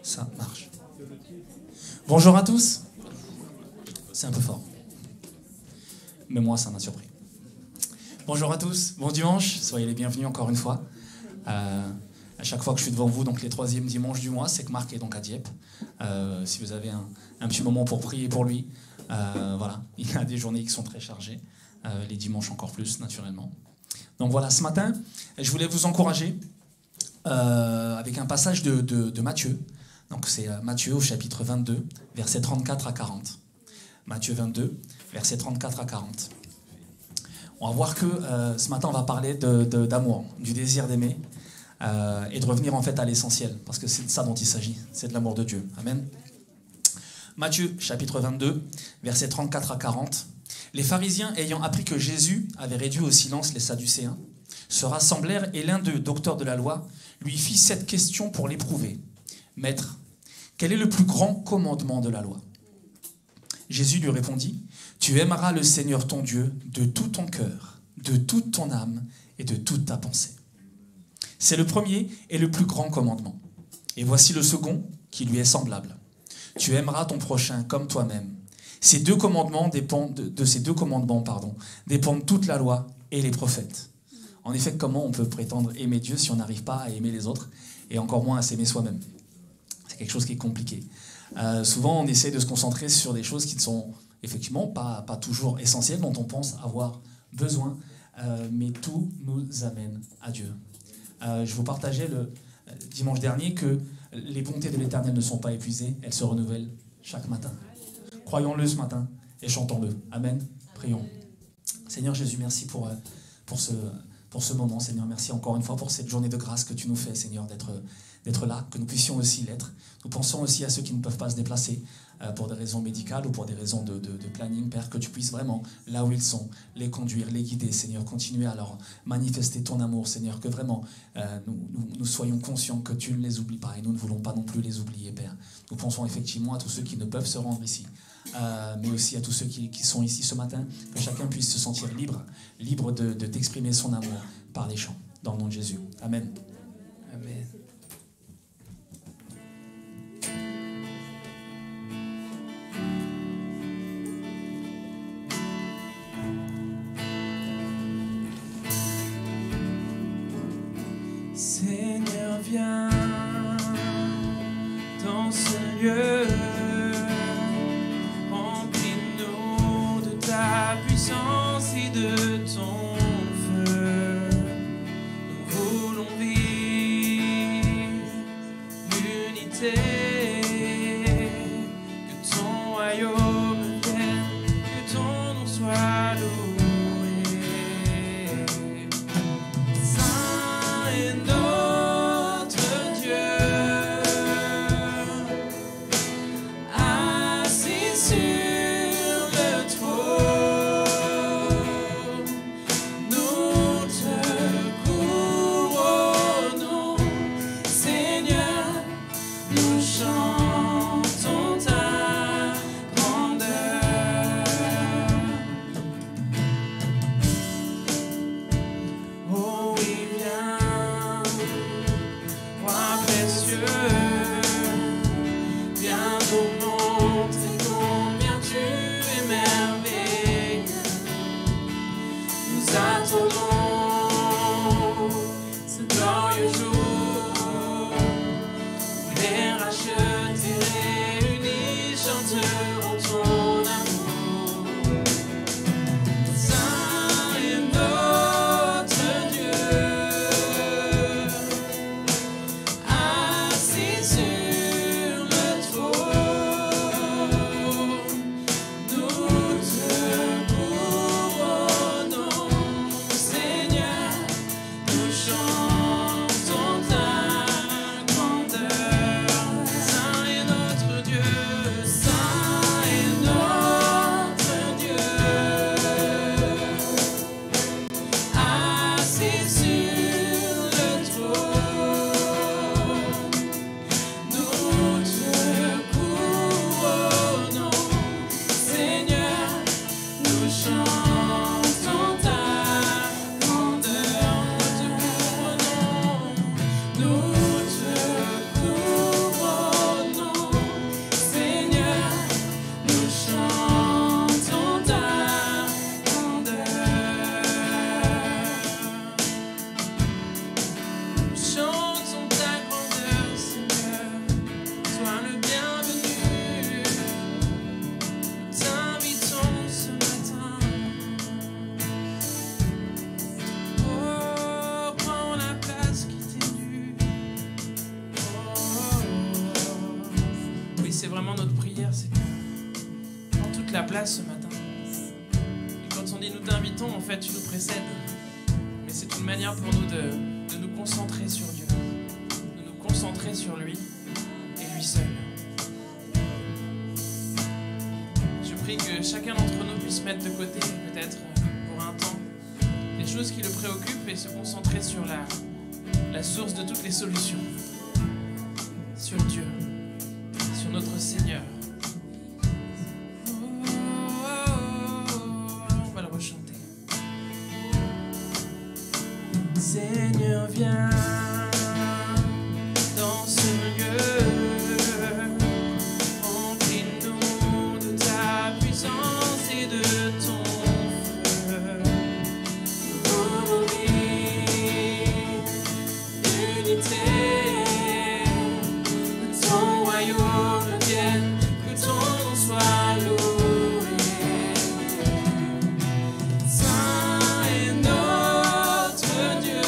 Ça marche. Bonjour à tous. C'est un peu fort. Mais moi, ça m'a surpris. Bonjour à tous. Bon dimanche. Soyez les bienvenus encore une fois. À chaque fois que je suis devant vous, donc les 3e dimanches du mois, c'est que Marc est donc à Dieppe. Si vous avez un petit moment pour prier pour lui, voilà. Il a des journées qui sont très chargées. Les dimanches encore plus, naturellement. Donc voilà, ce matin, je voulais vous encourager avec un passage de Matthieu. Donc c'est Matthieu au chapitre 22, versets 34 à 40. Matthieu 22, versets 34 à 40. On va voir que ce matin, on va parler d'amour, du désir d'aimer, et de revenir en fait à l'essentiel, parce que c'est de ça dont il s'agit, c'est de l'amour de Dieu. Amen. Matthieu, chapitre 22, versets 34 à 40. Les pharisiens, ayant appris que Jésus avait réduit au silence les Sadducéens, se rassemblèrent et l'un d'eux, docteur de la loi, lui fit cette question pour l'éprouver. « Maître, quel est le plus grand commandement de la loi ?» Jésus lui répondit, « Tu aimeras le Seigneur ton Dieu de tout ton cœur, de toute ton âme et de toute ta pensée. C'est le premier et le plus grand commandement. Et voici le second qui lui est semblable. Tu aimeras ton prochain comme toi-même. Ces deux commandements dépendent de ces deux commandements, dépendent toute la loi et les prophètes. » En effet, comment on peut prétendre aimer Dieu si on n'arrive pas à aimer les autres et encore moins à s'aimer soi-même? C'est quelque chose qui est compliqué. Souvent, on essaie de se concentrer sur des choses qui ne sont effectivement pas toujours essentielles, dont on pense avoir besoin, mais tout nous amène à Dieu. Je vous partageais le dimanche dernier que les bontés de l'Éternel ne sont pas épuisées, elles se renouvellent chaque matin. Croyons-le ce matin et chantons-le. Amen. Prions. Seigneur Jésus, merci pour ce moment, Seigneur. Merci encore une fois pour cette journée de grâce que tu nous fais, Seigneur, d'être là, que nous puissions aussi l'être. Nous pensons aussi à ceux qui ne peuvent pas se déplacer pour des raisons médicales ou pour des raisons de planning, Père, que tu puisses vraiment, là où ils sont, les conduire, les guider, Seigneur, continuer à leur manifester ton amour, Seigneur, que vraiment nous soyons conscients que tu ne les oublies pas et nous ne voulons pas non plus les oublier, Père. Nous pensons effectivement à tous ceux qui ne peuvent se rendre ici, mais aussi à tous ceux qui sont ici ce matin, que chacun puisse se sentir libre de t'exprimer son amour par les chants, dans le nom de Jésus. Amen. Amen. Seigneur, viens dans ce lieu. Remplis-nous de ta puissance et de ton feu. Nous voulons vivre l'unité. Que ton royaume vienne, que ton nom soit loué. Saint est notre Dieu. la place ce matin. Et quand on dit nous t'invitons, en fait, tu nous précèdes. Mais c'est une manière pour nous de nous concentrer sur Dieu, de nous concentrer sur lui et lui seul. Je prie que chacun d'entre nous puisse mettre de côté, peut-être pour un temps, les choses qui le préoccupent et se concentrer sur la source de toutes les solutions, sur Dieu, sur notre Seigneur. On va le rechanter. Seigneur, viens dans ce lieu, remplis-nous de ta puissance et de ton feu. Volonté, unité, que ton royaume vienne, que ton nom soit loué. Saint est notre Dieu.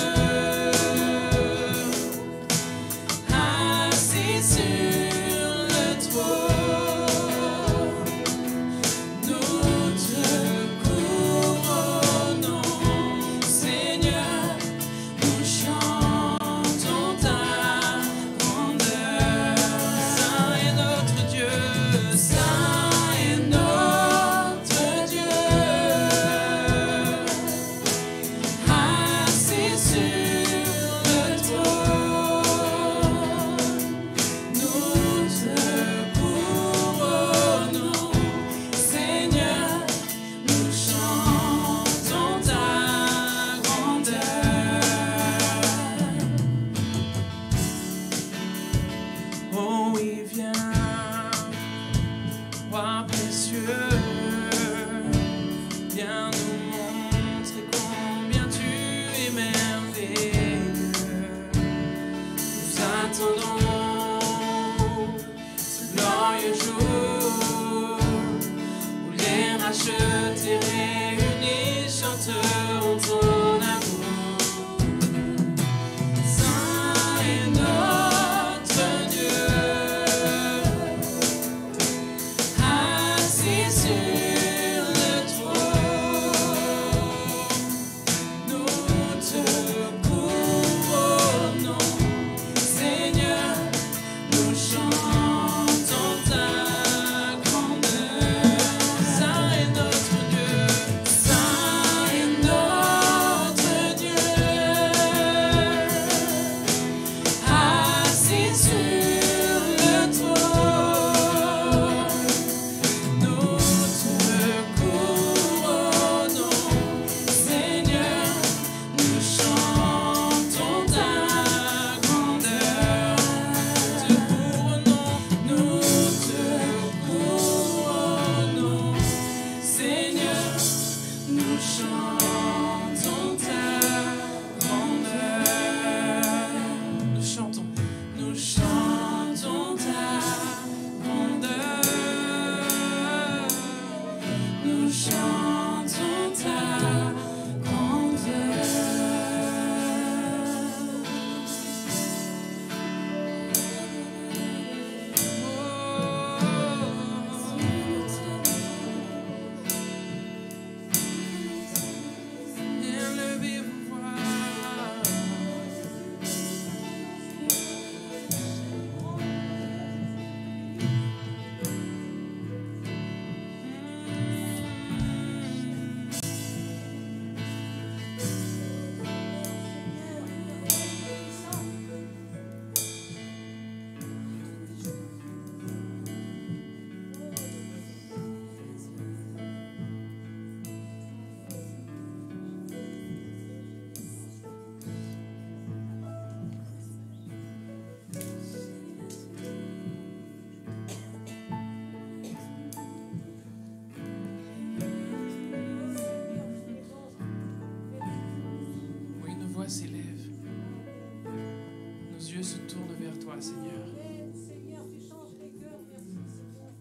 se tourne vers toi, Seigneur. Seigneur, tu changes les cœurs, merci Seigneur.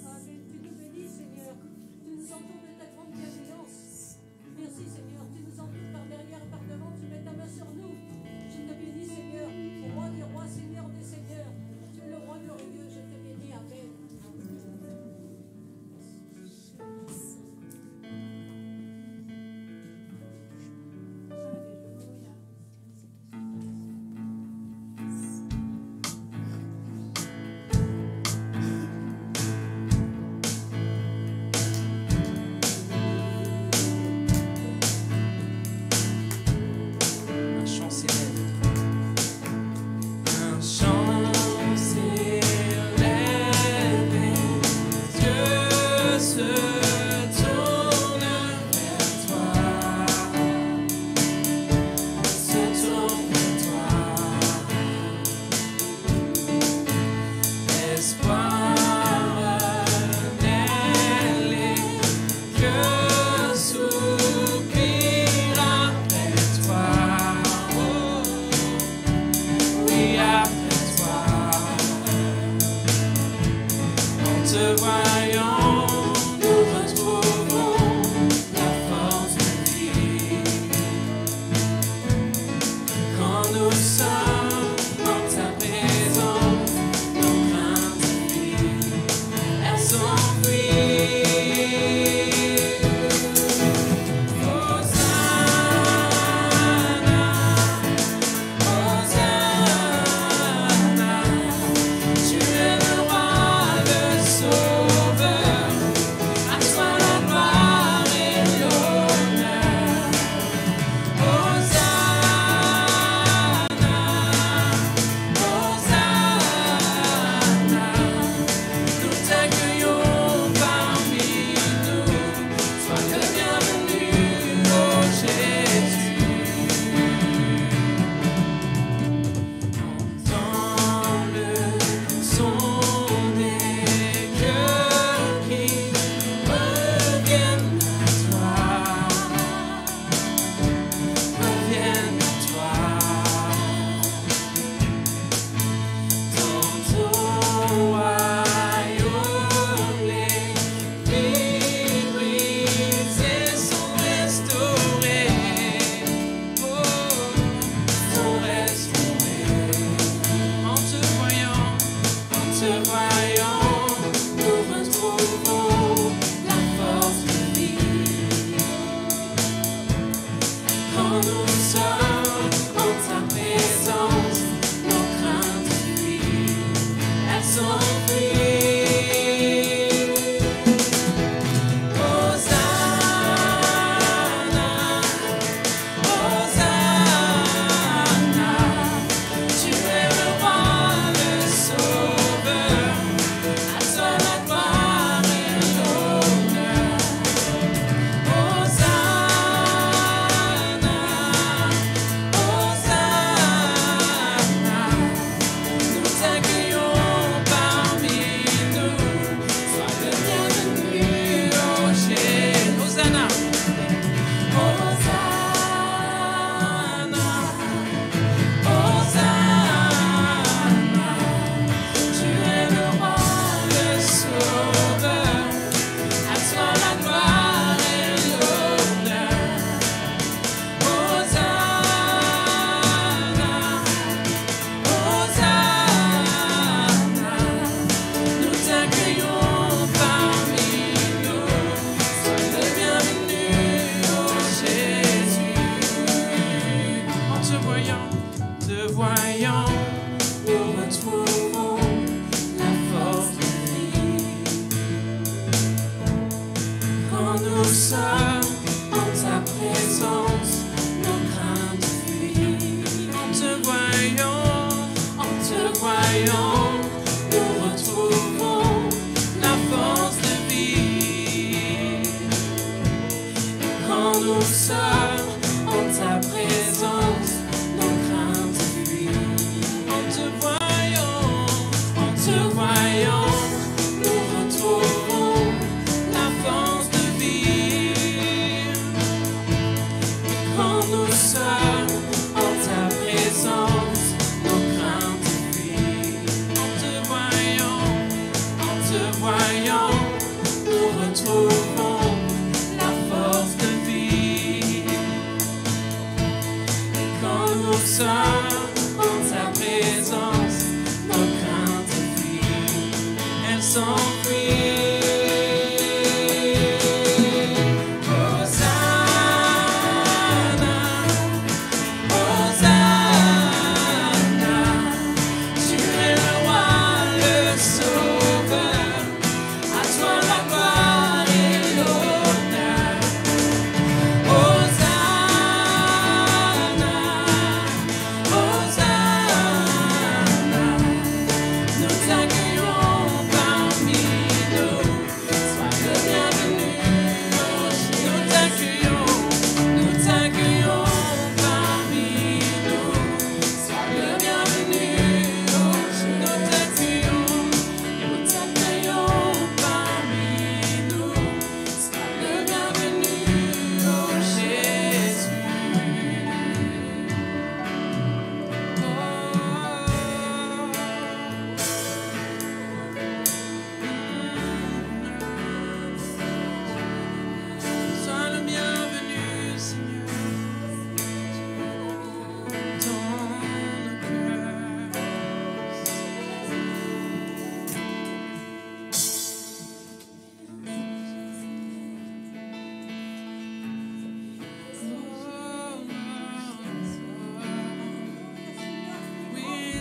Amen, tu nous bénis, Seigneur. Tu nous entoures de ta grande bienveillance. Merci Seigneur, tu nous entoures par derrière et par devant, tu mets ta main sur nous. Je te bénis, Seigneur, roi des rois, Seigneur des seigneurs. Tu es le roi glorieux, je te bénis, Amen. nous sommes en ta présence, nos craintes fuient, elles s'enfuient. Nous t'accueillons parmi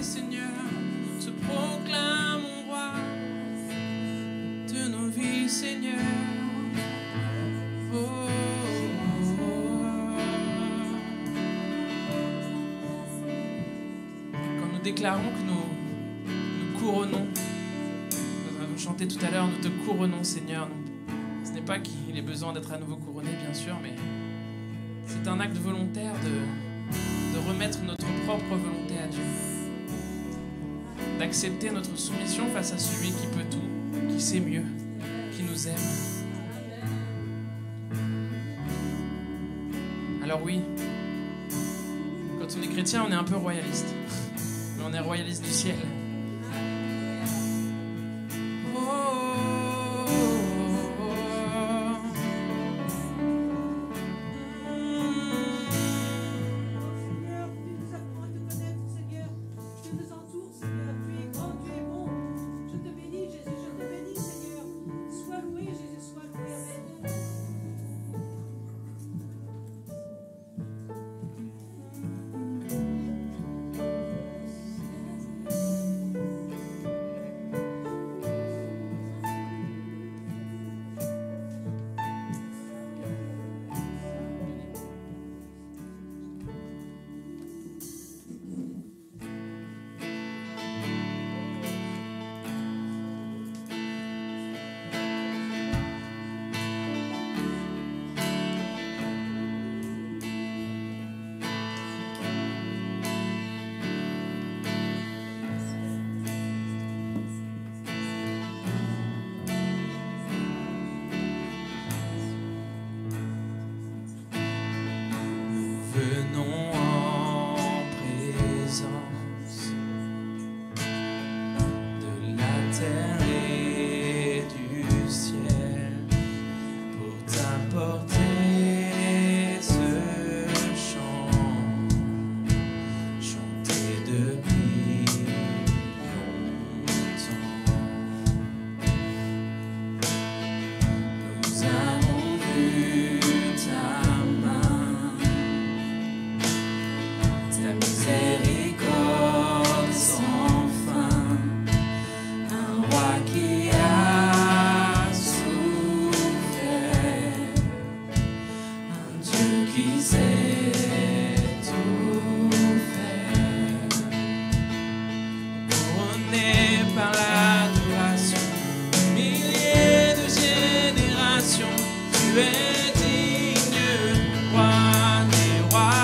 Seigneur, te proclamons roi de nos vies, Seigneur. Oh, oh, oh. Quand nous déclarons que nous couronnons, nous avons chanté tout à l'heure, nous te couronnons, Seigneur. Ce n'est pas qu'il ait besoin d'être à nouveau couronné, bien sûr, mais c'est un acte volontaire de remettre notre propre volonté à Dieu, d'accepter notre soumission face à celui qui peut tout, qui sait mieux, qui nous aime. Alors oui, quand on est chrétien, on est un peu royaliste, mais on est royaliste du ciel. Venons en présence de la terre et du ciel pour t'apporter ce chant, chanté depuis longtemps. Nous avons vu ta main, ta miséricorde sans fin, un roi qui a souffert, un Dieu qui sait tout faire, couronné par l'adoration, milliers de générations, tu es digne, roi des rois.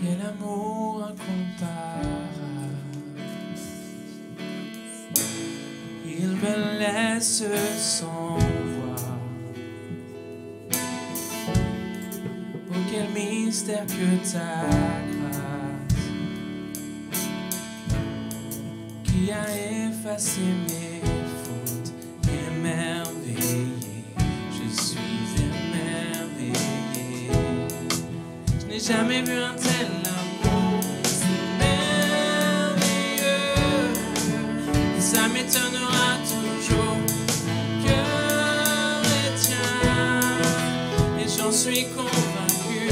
Quel amour incomparable, il me laisse sans voix. Oh, quel mystère que ta grâce, qui a effacé mes fautes, émerveillé, je suis émerveillé. Je n'ai jamais vu un tel amour, c'est merveilleux. Ça m'étonnera toujours, cœur est tien, et j'en suis convaincu,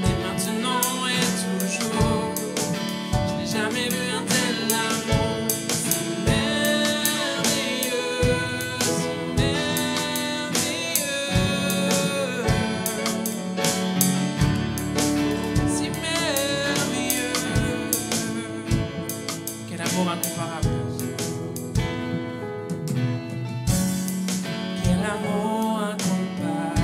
et maintenant et toujours. Je n'ai jamais vu un tel amour, c'est merveilleux, c'est merveilleux. Si merveilleux, quel amour incomparable, quel amour incomparable,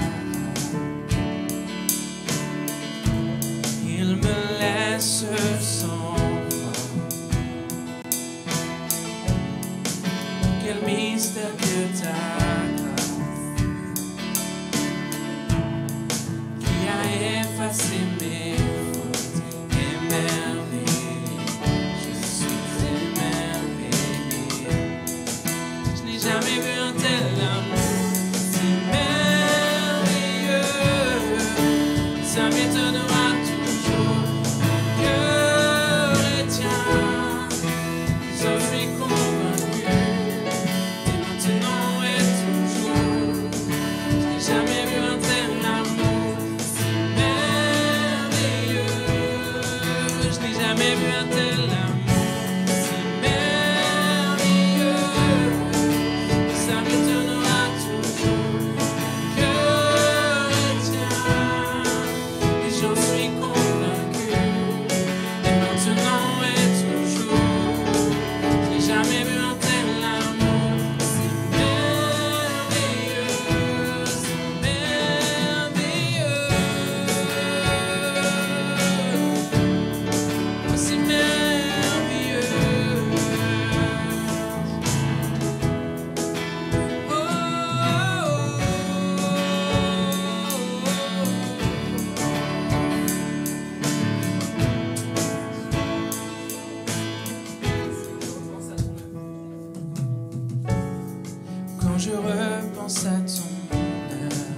repense à ton bonheur.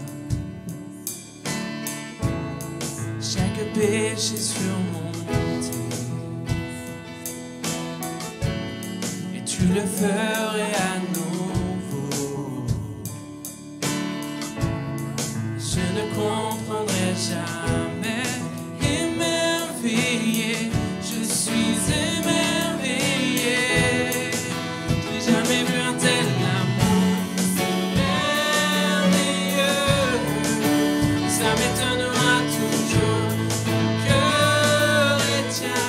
Chaque péché surmonté, et tu le ferais à nouveau. Je ne comprendrai jamais. Émerveillé, je suis émerveillé. J'ai jamais vu un tel amour, c'est merveilleux. Ça m'étonnera toujours, mon cœur est tien.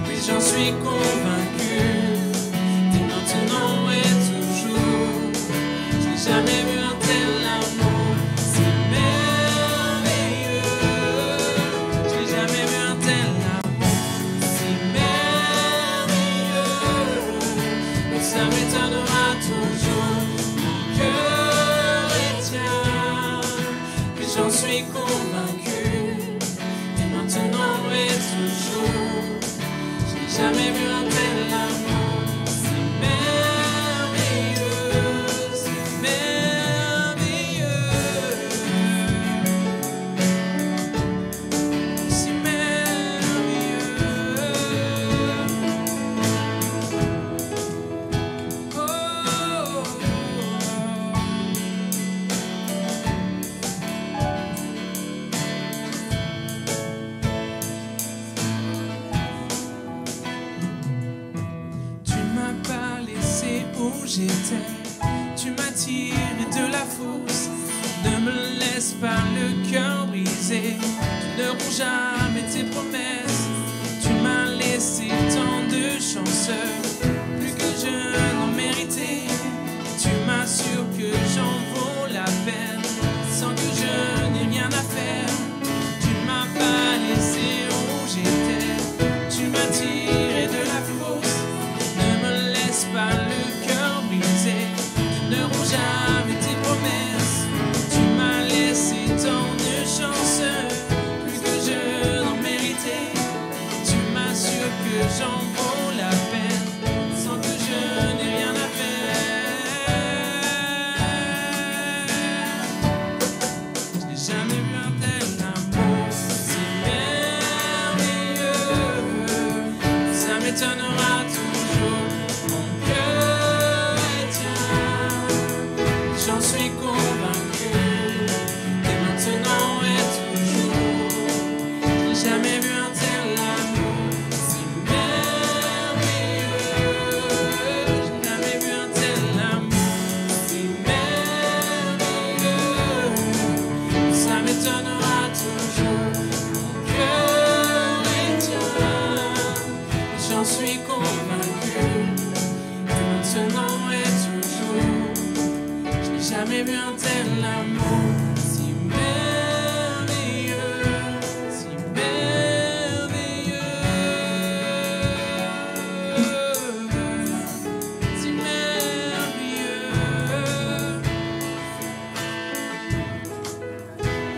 Oui, j'en suis convaincu, dès maintenant et toujours. J'ai jamais vu un tel amour, c'est merveilleux. J'ai jamais vu un tel amour, c'est merveilleux. Et ça m'étonnera toujours, mon cœur est tien. Et j'en suis convaincu, et maintenant et toujours. J'ai jamais vu un tel amour, c'est merveilleux, c'est merveilleux, c'est merveilleux. Oh, oh, oh. Tu m'as pas laissé où j'étais, tu m'as tiré de la fosse. Ne me laisse pas le cœur brisé, tu ne romps jamais tes promesses. Tu m'as laissé tant de chance, plus que je n'en méritais. Tu m'assures que j'en vaux la peine, sans que je n'ai rien à faire. Tu m'as pas laissé où j'étais, tu m'as tiré de la fosse. Ne me laisse pas le cœur brisé, tu ne romps jamais tes promesses. Tu m'as laissé tant de chance, plus que je n'en méritais. Tu m'assures que j'en vaux la peine, sans que je n'ai rien à faire. Je n'ai jamais vu un tel amour, c'est merveilleux. Ça m'étonnera toujours, mon cœur est tien. J'en suis convaincu, et maintenant et toujours. J'ai jamais vu un tel amour, c'est merveilleux. J'ai jamais vu un tel amour, c'est merveilleux. Ça m'étonnera toujours, mon cœur est tien. J'en suis convaincu, et maintenant et toujours. Je n'ai jamais vu un tel amour, si merveilleux, si merveilleux, si merveilleux.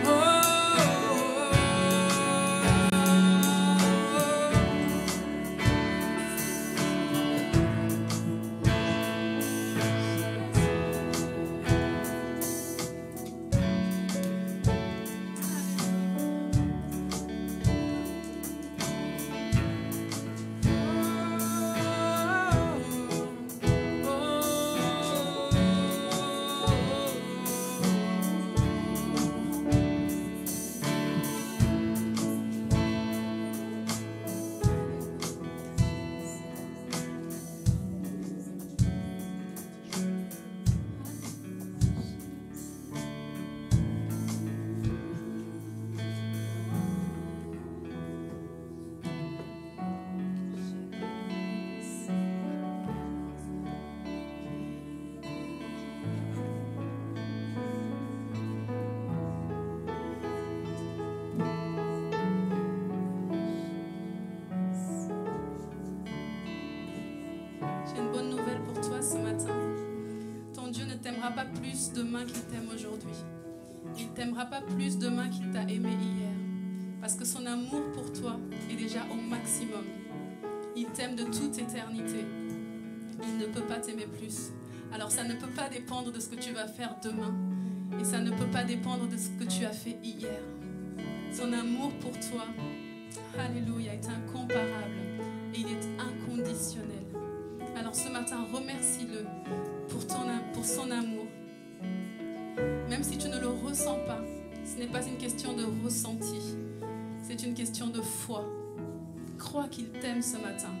Oh, oh, t'aimera pas plus demain qu'il t'aime aujourd'hui. Il t'aimera pas plus demain qu'il t'a aimé hier. Parce que son amour pour toi est déjà au maximum. Il t'aime de toute éternité. Il ne peut pas t'aimer plus. Alors ça ne peut pas dépendre de ce que tu vas faire demain. Et ça ne peut pas dépendre de ce que tu as fait hier. Son amour pour toi, alléluia, est incomparable et il est inconditionnel. Alors ce matin, remercie-le pour son amour. Même si tu ne le ressens pas, ce n'est pas une question de ressenti, c'est une question de foi. Crois qu'il t'aime ce matin.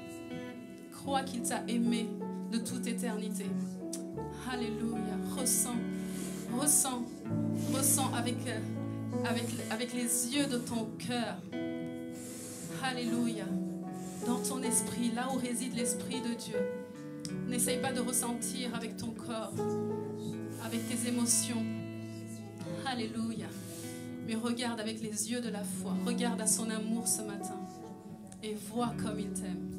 Crois qu'il t'a aimé de toute éternité. Alléluia. Ressens avec les yeux de ton cœur. Alléluia. Dans ton esprit, là où réside l'Esprit de Dieu. N'essaye pas de ressentir avec ton corps, avec tes émotions. Alléluia. Mais regarde avec les yeux de la foi. Regarde à son amour ce matin. Et vois comme il t'aime.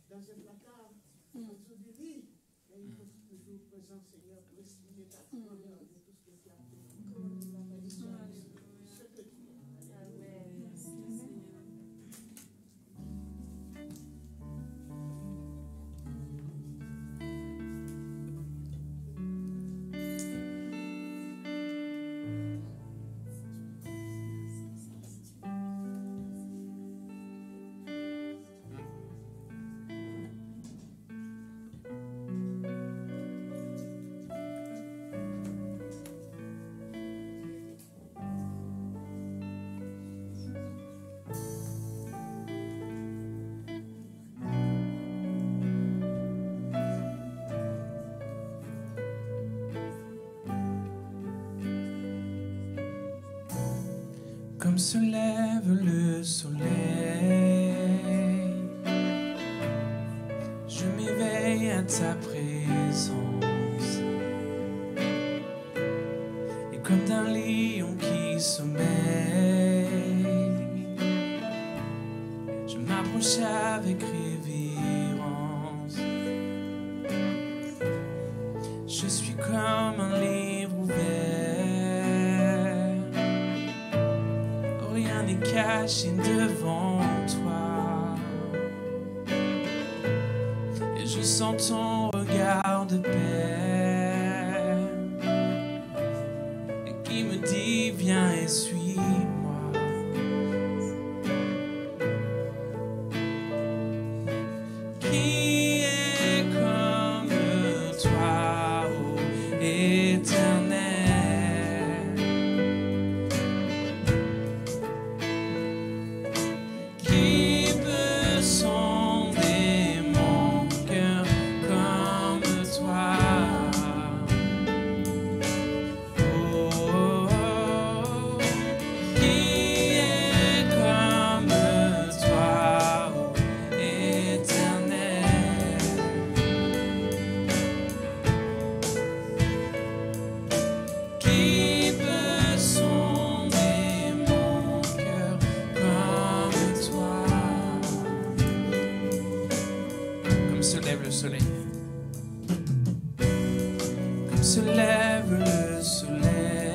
Dans un placard, en dessous du lit, et il faut toujours Comme se lève le soleil, je m'éveille à ta présence. Et comme d'un lion qui sommeille, je m'approche avec révérence. Je suis comme un livre ouvert, rien n'est caché devant toi. Et je sens ton regard de paix et qui me dit viens et suis-moi. Qui est comme toi, ô Éternel? Comme se lève le soleil,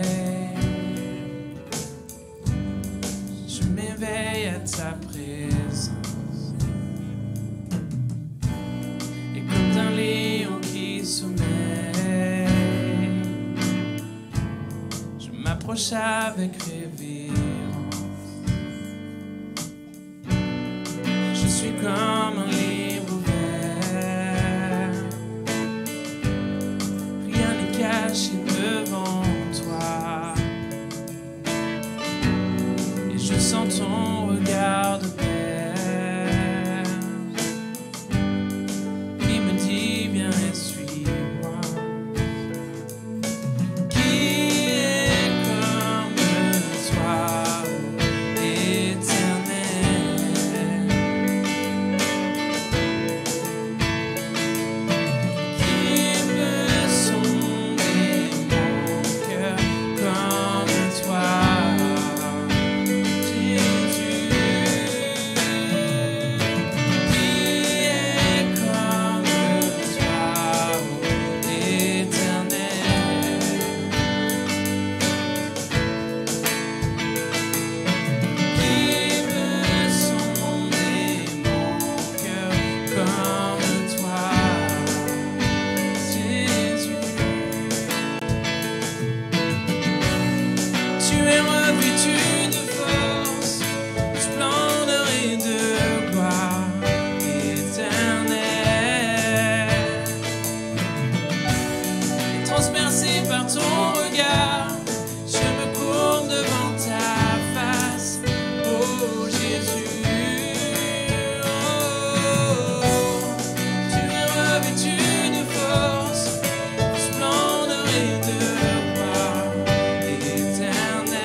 je m'éveille à ta présence. Et comme d'un lion qui sommeille, je m'approche avec révérence. Je suis comme un livre ouvert, rien n'est caché devant toi. Et je sens ton regard de paix qui me dit viens et suis-moi. Qui est comme toi, ô Éternel? Transpercé par ton regard, je me courbe devant ta face, oh Jésus. Oh, tu es revêtu de force, de splendeur et de gloire éternelle.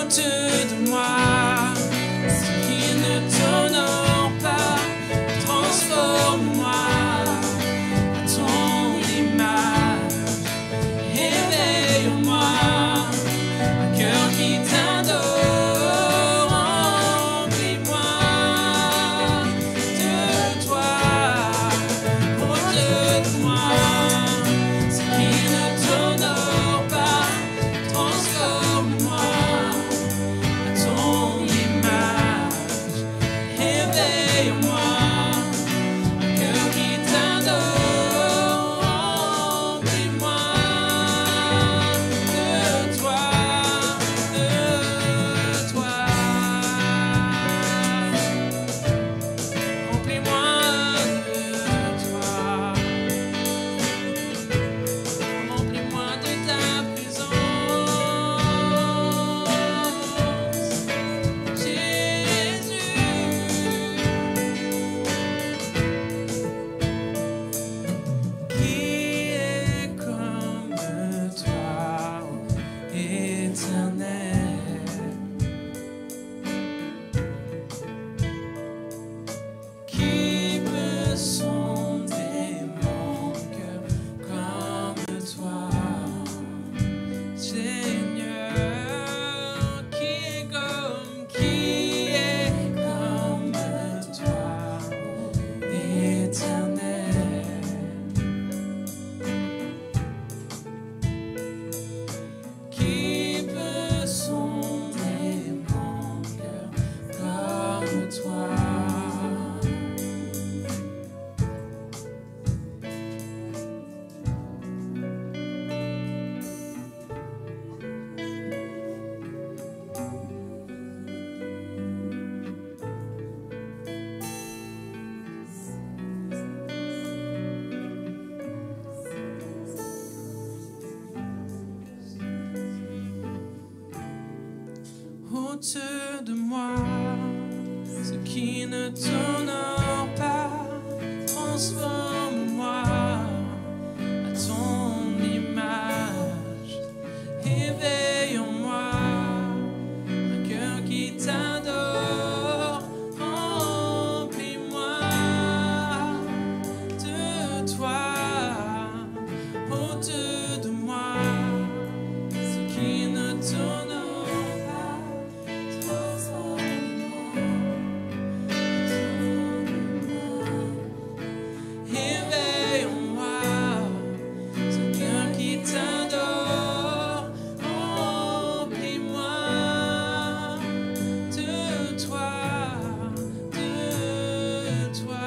ôte de moi ce qui ne t'honore pas, transforme-moi à ton image, éveille en moi un cœur qui t'adore, remplis-moi de toi, ôte de moi ce qui ne t'honore pas, transforme-moi à ton image, éveille en moi un cœur qui t'adore, remplis-moi de toi, de toi. Remplis-moi de toi. Remplis-moi de ta présence, Jésus. Qui est comme toi, ô Éternel? Qui peut sonder mon cœur comme toi, Seigneur? Qui est comme toi, ô Éternel? Qui peut sonder mon cœur comme toi? Ôte de moi ce qui ne t'honore pas, transforme-moi à ton image, éveille en moi un cœur qui t'adore, remplis-moi de toi, ôte de moi ce qui ne t'honore pas, transforme-moi, éveille en moi ce cœur qui t'adore, remplis-moi de toi, de toi.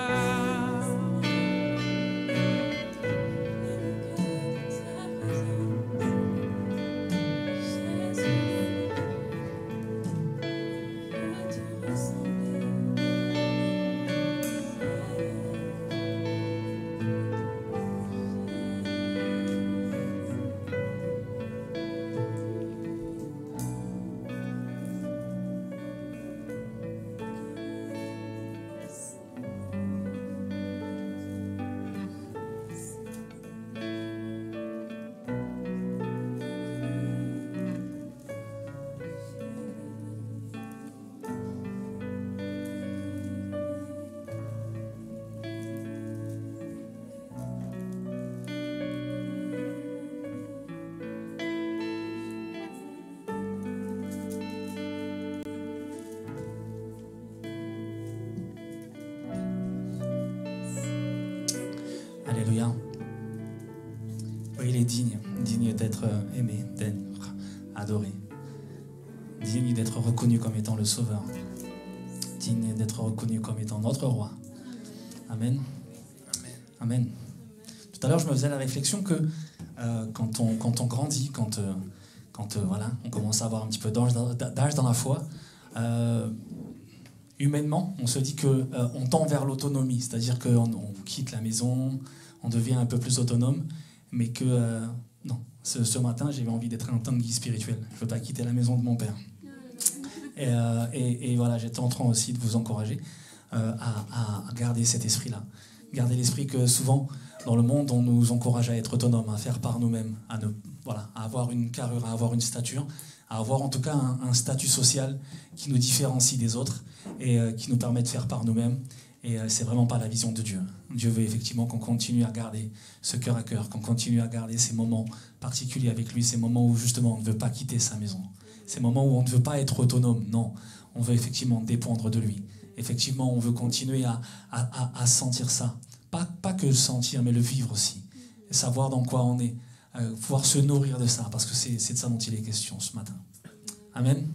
Alléluia. Oui, il est digne d'être aimé, d'être adoré, digne d'être reconnu comme étant le Sauveur, digne d'être reconnu comme étant notre Roi. Amen. Amen. Tout à l'heure, je me faisais la réflexion que quand on grandit, quand voilà, on commence à avoir un petit peu d'âge dans la foi, humainement, on se dit qu'on tend vers l'autonomie, c'est-à-dire qu'on quitte la maison, on devient un peu plus autonome, mais que non, ce matin, j'ai eu envie d'être un Tanguy spirituel. Je ne veux pas quitter la maison de mon père. Et voilà, j'étais en train aussi de vous encourager à garder cet esprit-là. Garder l'esprit que souvent, dans le monde, on nous encourage à être autonome, à faire par nous-mêmes, à avoir une carrure, à avoir une stature, à avoir en tout cas un statut social qui nous différencie des autres et qui nous permet de faire par nous-mêmes. Et c'est vraiment pas la vision de Dieu. Dieu veut effectivement qu'on continue à garder ce cœur à cœur, qu'on continue à garder ces moments particuliers avec lui, ces moments où justement on ne veut pas quitter sa maison, ces moments où on ne veut pas être autonome. Non, on veut effectivement dépendre de lui. Effectivement, on veut continuer à sentir ça. Pas que le sentir, mais le vivre aussi. Et savoir dans quoi on est. Pouvoir se nourrir de ça, parce que c'est de ça dont il est question ce matin. Amen.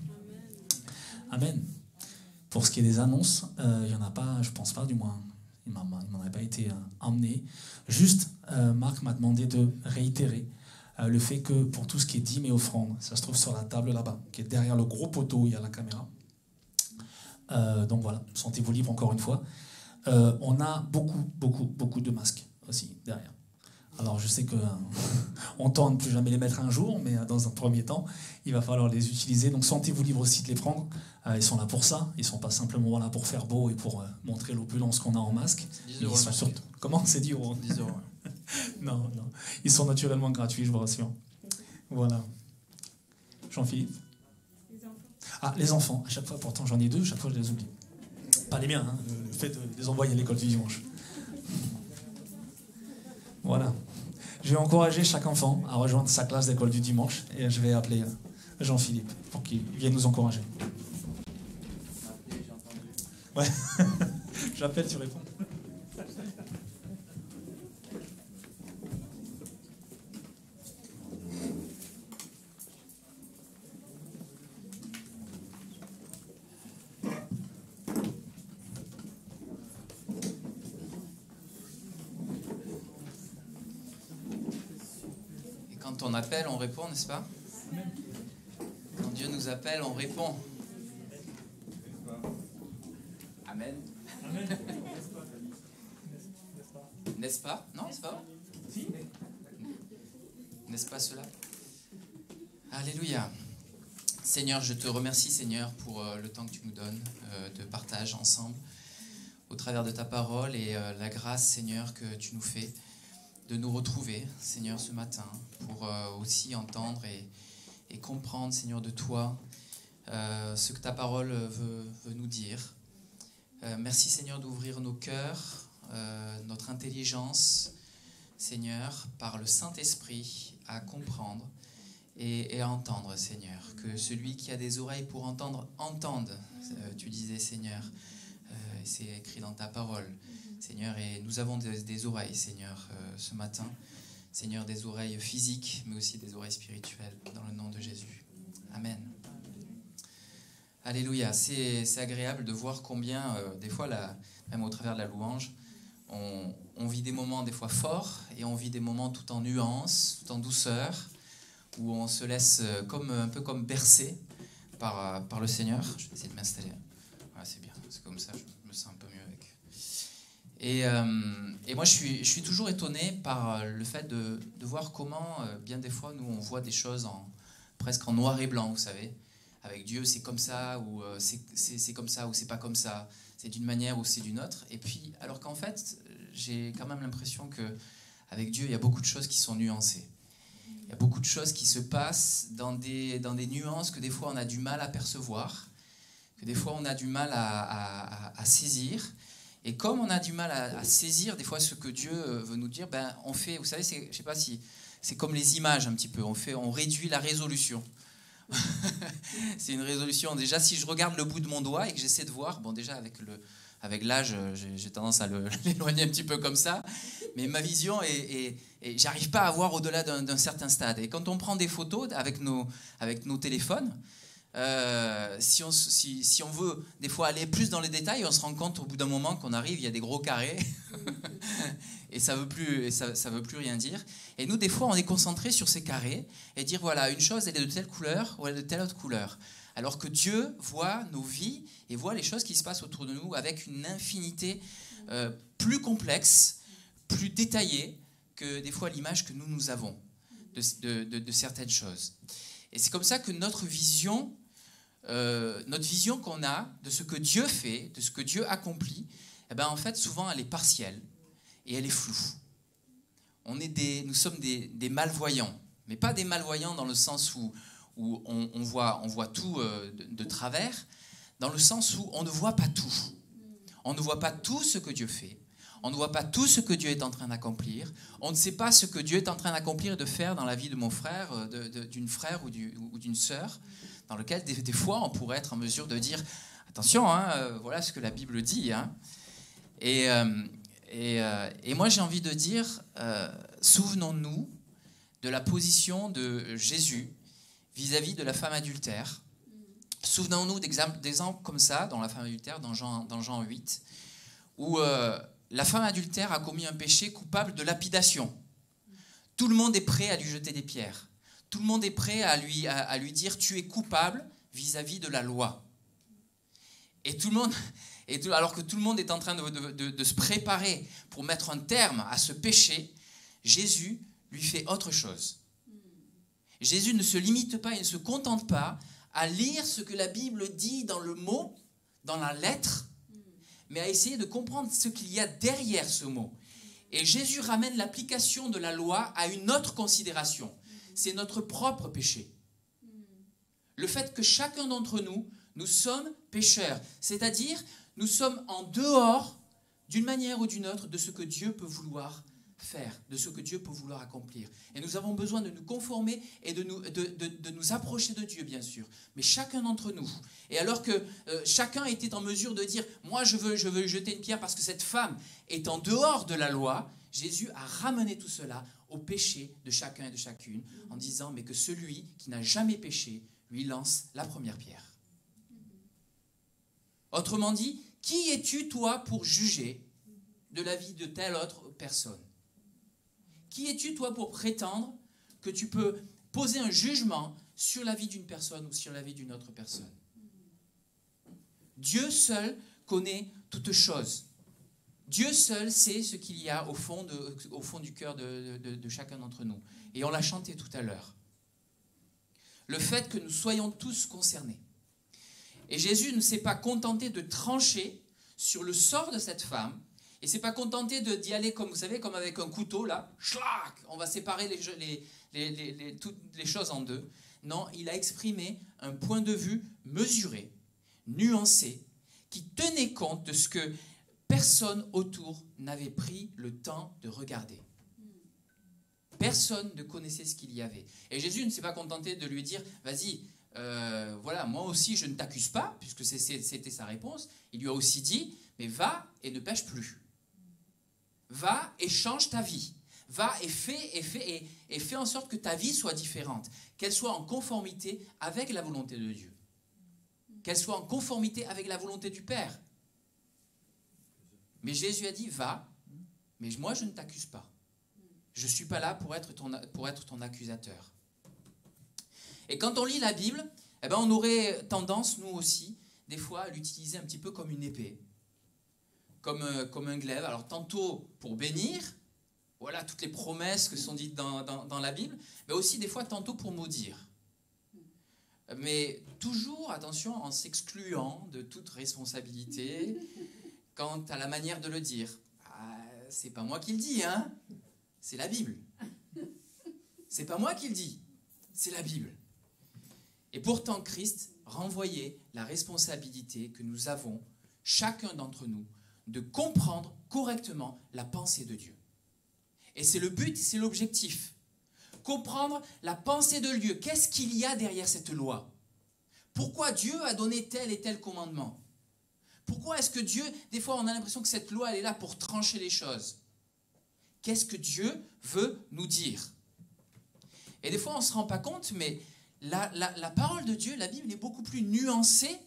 Amen. Pour ce qui est des annonces, il n'y en a pas, je ne pense pas, du moins, il ne m'en a pas été emmené. Juste, Marc m'a demandé de réitérer le fait que pour tout ce qui est dîmes et offrandes, ça se trouve sur la table là-bas, qui est derrière le gros poteau où il y a la caméra. Donc voilà, sentez-vous libre encore une fois. On a beaucoup de masques aussi derrière. Alors je sais qu'on tente de ne plus jamais les mettre un jour, mais dans un premier temps, il va falloir les utiliser. Donc sentez-vous libre aussi de les prendre. Ils sont là pour ça. Ils ne sont pas simplement là pour faire beau et pour montrer l'opulence qu'on a en masque. 10 euros. Surtout... Comment? C'est 10 euros. 10 euros. Non. Ils sont naturellement gratuits, je vous rassure. Voilà. Jean-Philippe? Ah, les enfants. À chaque fois, pourtant j'en ai 2, chaque fois je les oublie. Pas les miens, hein, le fait de les envoyer à l'école du dimanche. Voilà. Je vais encourager chaque enfant à rejoindre sa classe d'école du dimanche et je vais appeler Jean-Philippe pour qu'il vienne nous encourager. Ouais. J'appelle, tu réponds. Quand on appelle, on répond, n'est-ce pas? Quand Dieu nous appelle, on répond. Amen. N'est-ce pas? Non, c'est pas? N'est-ce pas cela? Alléluia. Seigneur, je te remercie, Seigneur, pour le temps que tu nous donnes de partage ensemble au travers de ta parole et la grâce, Seigneur, que tu nous fais de nous retrouver, Seigneur, ce matin, pour aussi entendre et comprendre, Seigneur, de toi, ce que ta parole veut nous dire. Merci, Seigneur, d'ouvrir nos cœurs, notre intelligence, Seigneur, par le Saint-Esprit, à comprendre et à entendre, Seigneur. Que celui qui a des oreilles pour entendre, entende, tu disais, Seigneur. C'est écrit dans ta parole, Seigneur, et nous avons des oreilles, Seigneur, ce matin. Seigneur, des oreilles physiques, mais aussi des oreilles spirituelles, dans le nom de Jésus. Amen. Alléluia. C'est agréable de voir combien, des fois, même au travers de la louange, on vit des moments des fois forts, et on vit des moments tout en nuances, tout en douceur, où on se laisse un peu comme bercer par le Seigneur. Je vais essayer de m'installer. Voilà, c'est bien, c'est comme ça, je me sens un peu mieux avec. Et moi, je suis toujours étonné par le fait de voir comment, bien des fois, nous, on voit des choses presque en noir et blanc, vous savez. Avec Dieu, c'est comme ça, ou c'est comme ça, ou c'est pas comme ça. C'est d'une manière ou c'est d'une autre. Et puis, alors qu'en fait, j'ai quand même l'impression qu'avec Dieu, il y a beaucoup de choses qui sont nuancées. Il y a beaucoup de choses qui se passent dans des nuances que des fois, on a du mal à percevoir, que des fois, on a du mal à saisir. Et comme on a du mal à saisir des fois ce que Dieu veut nous dire, ben on fait, vous savez, je sais pas si c'est comme les images un petit peu, on réduit la résolution. C'est une résolution. Déjà, si je regarde le bout de mon doigt et que j'essaie de voir, bon déjà avec l'âge, j'ai tendance à l'éloigner un petit peu comme ça, mais ma vision et j'arrive pas à voir au-delà d'un certain stade. Et quand on prend des photos avec nos téléphones, si on veut des fois aller plus dans les détails, on se rend compte au bout d'un moment qu'on arrive, il y a des gros carrés et ça veut plus rien dire. Et nous, des fois, on est concentré sur ces carrés et dire voilà, une chose, elle est de telle couleur ou elle est de telle autre couleur. Alors que Dieu voit nos vies et voit les choses qui se passent autour de nous avec une infinité plus complexe, plus détaillée que des fois l'image que nous avons de certaines choses. Et c'est comme ça que notre vision qu'on a de ce que Dieu fait, de ce que Dieu accomplit, eh ben en fait, souvent, elle est partielle et elle est floue. Nous sommes des malvoyants, mais pas des malvoyants dans le sens où où on voit tout de travers, dans le sens où on ne voit pas tout. On ne voit pas tout ce que Dieu fait. On ne voit pas tout ce que Dieu est en train d'accomplir. On ne sait pas ce que Dieu est en train d'accomplir et de faire dans la vie de mon frère, d'une frère ou d'une sœur, dans lequel des fois on pourrait être en mesure de dire « Attention, voilà ce que la Bible dit. » Et moi j'ai envie de dire, souvenons-nous de la position de Jésus vis-à-vis de la femme adultère. Souvenons-nous d'exemples comme ça dans la femme adultère, dans Jean 8, où la femme adultère a commis un péché coupable de lapidation. Tout le monde est prêt à lui jeter des pierres. Tout le monde est prêt à lui dire « tu es coupable vis-à-vis de la loi ». Et tout le monde... alors que tout le monde est en train de se préparer pour mettre un terme à ce péché, Jésus lui fait autre chose. Jésus ne se limite pas, il ne se contente pas à lire ce que la Bible dit dans le mot, dans la lettre, mais à essayer de comprendre ce qu'il y a derrière ce mot. Et Jésus ramène l'application de la loi à une autre considération. C'est notre propre péché. Le fait que chacun d'entre nous, nous sommes pécheurs, c'est-à-dire nous sommes en dehors, d'une manière ou d'une autre, de ce que Dieu peut vouloir faire, de ce que Dieu peut vouloir accomplir. Et nous avons besoin de nous conformer et de nous approcher de Dieu, bien sûr. Mais chacun d'entre nous. Et alors que chacun était en mesure de dire « Moi, je veux jeter une pierre parce que cette femme est en dehors de la loi », Jésus a ramené tout cela au péché de chacun et de chacune en disant « Mais que celui qui n'a jamais péché, lui lance la première pierre. » Autrement dit, qui es-tu, toi, pour juger de la vie de telle autre personne? Qui es-tu, toi, pour prétendre que tu peux poser un jugement sur la vie d'une personne ou sur la vie d'une autre personne? Dieu seul connaît toutes choses. Dieu seul sait ce qu'il y a au fond du cœur de chacun d'entre nous. Et on l'a chanté tout à l'heure. Le fait que nous soyons tous concernés. Et Jésus ne s'est pas contenté de trancher sur le sort de cette femme. Et ne s'est pas contenté d'y aller, comme vous savez, comme avec un couteau, là. Schlac, on va séparer toutes les choses en deux. Non, il a exprimé un point de vue mesuré, nuancé, qui tenait compte de ce que personne autour n'avait pris le temps de regarder. Personne ne connaissait ce qu'il y avait. Et Jésus ne s'est pas contenté de lui dire « Vas-y, voilà, moi aussi je ne t'accuse pas », puisque c'était sa réponse. Il lui a aussi dit « Mais va et ne pêche plus. Va et change ta vie. Va et fais en sorte que ta vie soit différente, qu'elle soit en conformité avec la volonté de Dieu, qu'elle soit en conformité avec la volonté du Père. » Mais Jésus a dit « Va, mais moi je ne t'accuse pas. Je ne suis pas là pour être ton accusateur. » Et quand on lit la Bible, eh ben on aurait tendance, nous aussi, des fois, à l'utiliser un petit peu comme une épée, comme un glaive. Alors tantôt pour bénir, voilà toutes les promesses que sont dites dans la Bible, mais aussi des fois tantôt pour maudire. Mais toujours, attention, en s'excluant de toute responsabilité quant à la manière de le dire. C'est pas moi qui le dis, hein, c'est la Bible. C'est pas moi qui le dis, c'est la Bible. Et pourtant, Christ renvoyait la responsabilité que nous avons, chacun d'entre nous, de comprendre correctement la pensée de Dieu. Et c'est le but, c'est l'objectif. Comprendre la pensée de Dieu. Qu'est-ce qu'il y a derrière cette loi? Pourquoi Dieu a donné tel et tel commandement? Pourquoi est-ce que Dieu, des fois on a l'impression que cette loi elle est là pour trancher les choses? Qu'est-ce que Dieu veut nous dire? Et des fois on ne se rend pas compte, mais la parole de Dieu, la Bible, est beaucoup plus nuancée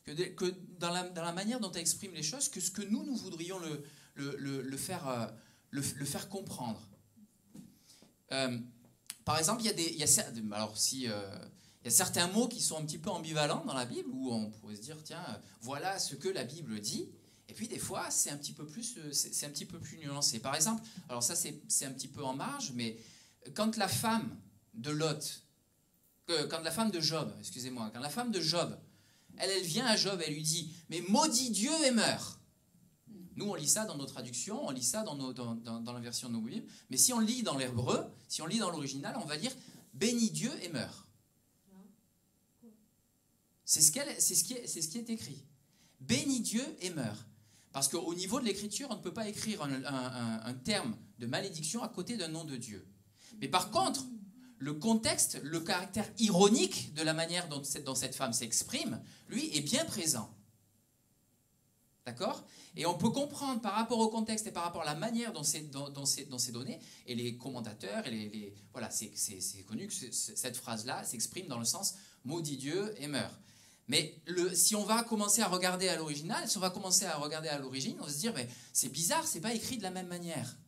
que dans la manière dont elle exprime les choses que ce que nous voudrions le faire comprendre. Par exemple, il y a certains mots qui sont un petit peu ambivalents dans la Bible, où on pourrait se dire, tiens, voilà ce que la Bible dit, et puis des fois, c'est un petit peu plus nuancé. Par exemple, alors ça c'est un petit peu en marge, mais quand la femme de Job, quand la femme de Job, elle vient à Job, elle lui dit, mais maudit Dieu et meurt. Nous, on lit ça dans nos traductions, on lit ça dans la version de nos Bibles, mais si on lit dans l'hébreu, si on lit dans l'original, on va dire, bénis Dieu et meurt. C'est ce qui est écrit. Bénis Dieu et meurs. Parce qu'au niveau de l'écriture, on ne peut pas écrire un terme de malédiction à côté d'un nom de Dieu. Mais par contre, le contexte, le caractère ironique de la manière dont cette femme s'exprime, lui, est bien présent. D'accord? Et on peut comprendre par rapport au contexte et par rapport à la manière dont c'est donné, et les commentateurs, et voilà, c'est connu que cette phrase-là s'exprime dans le sens « maudit Dieu et meurt ». Mais si on va commencer à regarder à l'original, si on va commencer à regarder à l'origine, on va se dire mais c'est bizarre, c'est pas écrit de la même manière.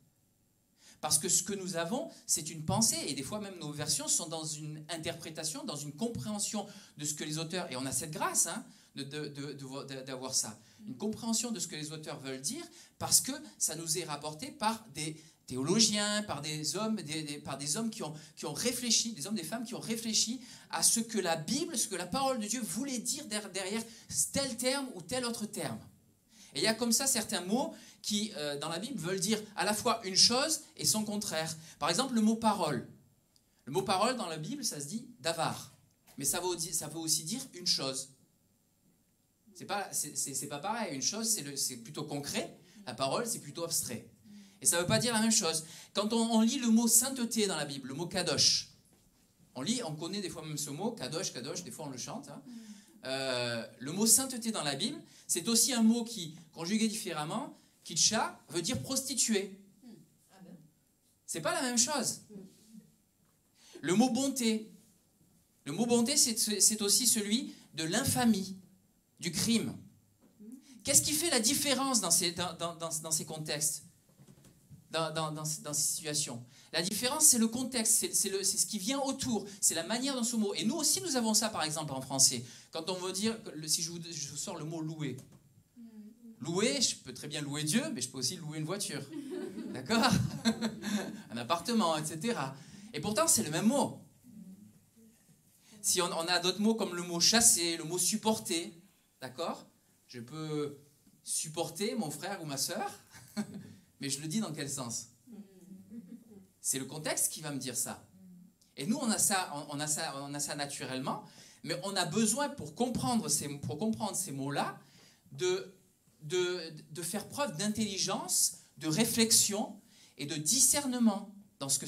Parce que ce que nous avons, c'est une pensée, et des fois même nos versions sont dans une interprétation, dans une compréhension de ce que les auteurs, et on a cette grâce hein, d'avoir ça, une compréhension de ce que les auteurs veulent dire, parce que ça nous est rapporté par des théologiens, par des hommes, par des hommes qui ont réfléchi, des hommes, des femmes qui ont réfléchi à ce que la Bible, ce que la parole de Dieu voulait dire derrière tel terme ou tel autre terme. Et il y a comme ça certains mots qui, dans la Bible, veulent dire à la fois une chose et son contraire. Par exemple, le mot parole. Le mot parole, dans la Bible, ça se dit davar. Mais ça veut aussi dire une chose. C'est pas pareil. Une chose, c'est plutôt concret. La parole, c'est plutôt abstrait. Et ça ne veut pas dire la même chose. Quand on lit le mot sainteté dans la Bible, le mot kadosh, on connaît des fois même ce mot, kadosh, kadosh, des fois on le chante. Hein. Le mot sainteté dans la Bible, c'est aussi un mot qui, conjugué différemment, kitcha, veut dire prostituée. C'est pas la même chose. Le mot bonté, c'est aussi celui de l'infamie, du crime. Qu'est-ce qui fait la différence dans ces contextes, dans ces situations? La différence, c'est le contexte, c'est ce qui vient autour, c'est la manière dont ce mot. Et nous aussi, nous avons ça, par exemple, en français. Quand on veut dire, si je vous sors le mot louer. Louer, je peux très bien louer Dieu, mais je peux aussi louer une voiture. D'accord? Un appartement, etc. Et pourtant, c'est le même mot. Si on a d'autres mots comme le mot chasser, le mot supporter, d'accord? Je peux supporter mon frère ou ma sœur, mais je le dis dans quel sens? C'est le contexte qui va me dire ça. Et nous, on a ça naturellement, mais on a besoin, pour comprendre ces mots-là, de faire preuve d'intelligence, de réflexion et de discernement dans ce que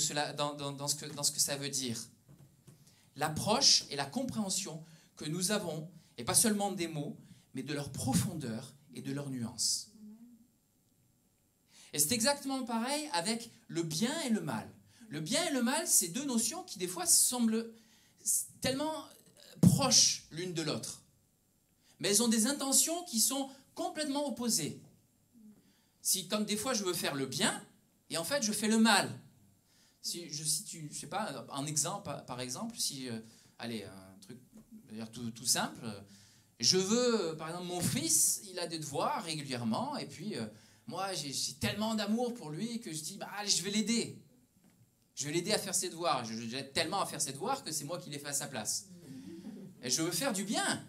ça veut dire. L'approche et la compréhension que nous avons, et pas seulement des mots, mais de leur profondeur et de leur nuance. Et c'est exactement pareil avec le bien et le mal. Le bien et le mal, c'est deux notions qui des fois semblent tellement proches l'une de l'autre. Mais elles ont des intentions qui sont complètement opposées. Comme des fois je veux faire le bien, et en fait je fais le mal. Si je situe, je sais pas, un exemple, par exemple, allez, un truc d'ailleurs tout simple, je veux, par exemple, mon fils, il a des devoirs régulièrement, et puis moi j'ai tellement d'amour pour lui que je dis, allez, je vais l'aider. Je vais l'aider à faire ses devoirs. Je l'aide tellement à faire ses devoirs que c'est moi qui les fais à sa place. Et je veux faire du bien.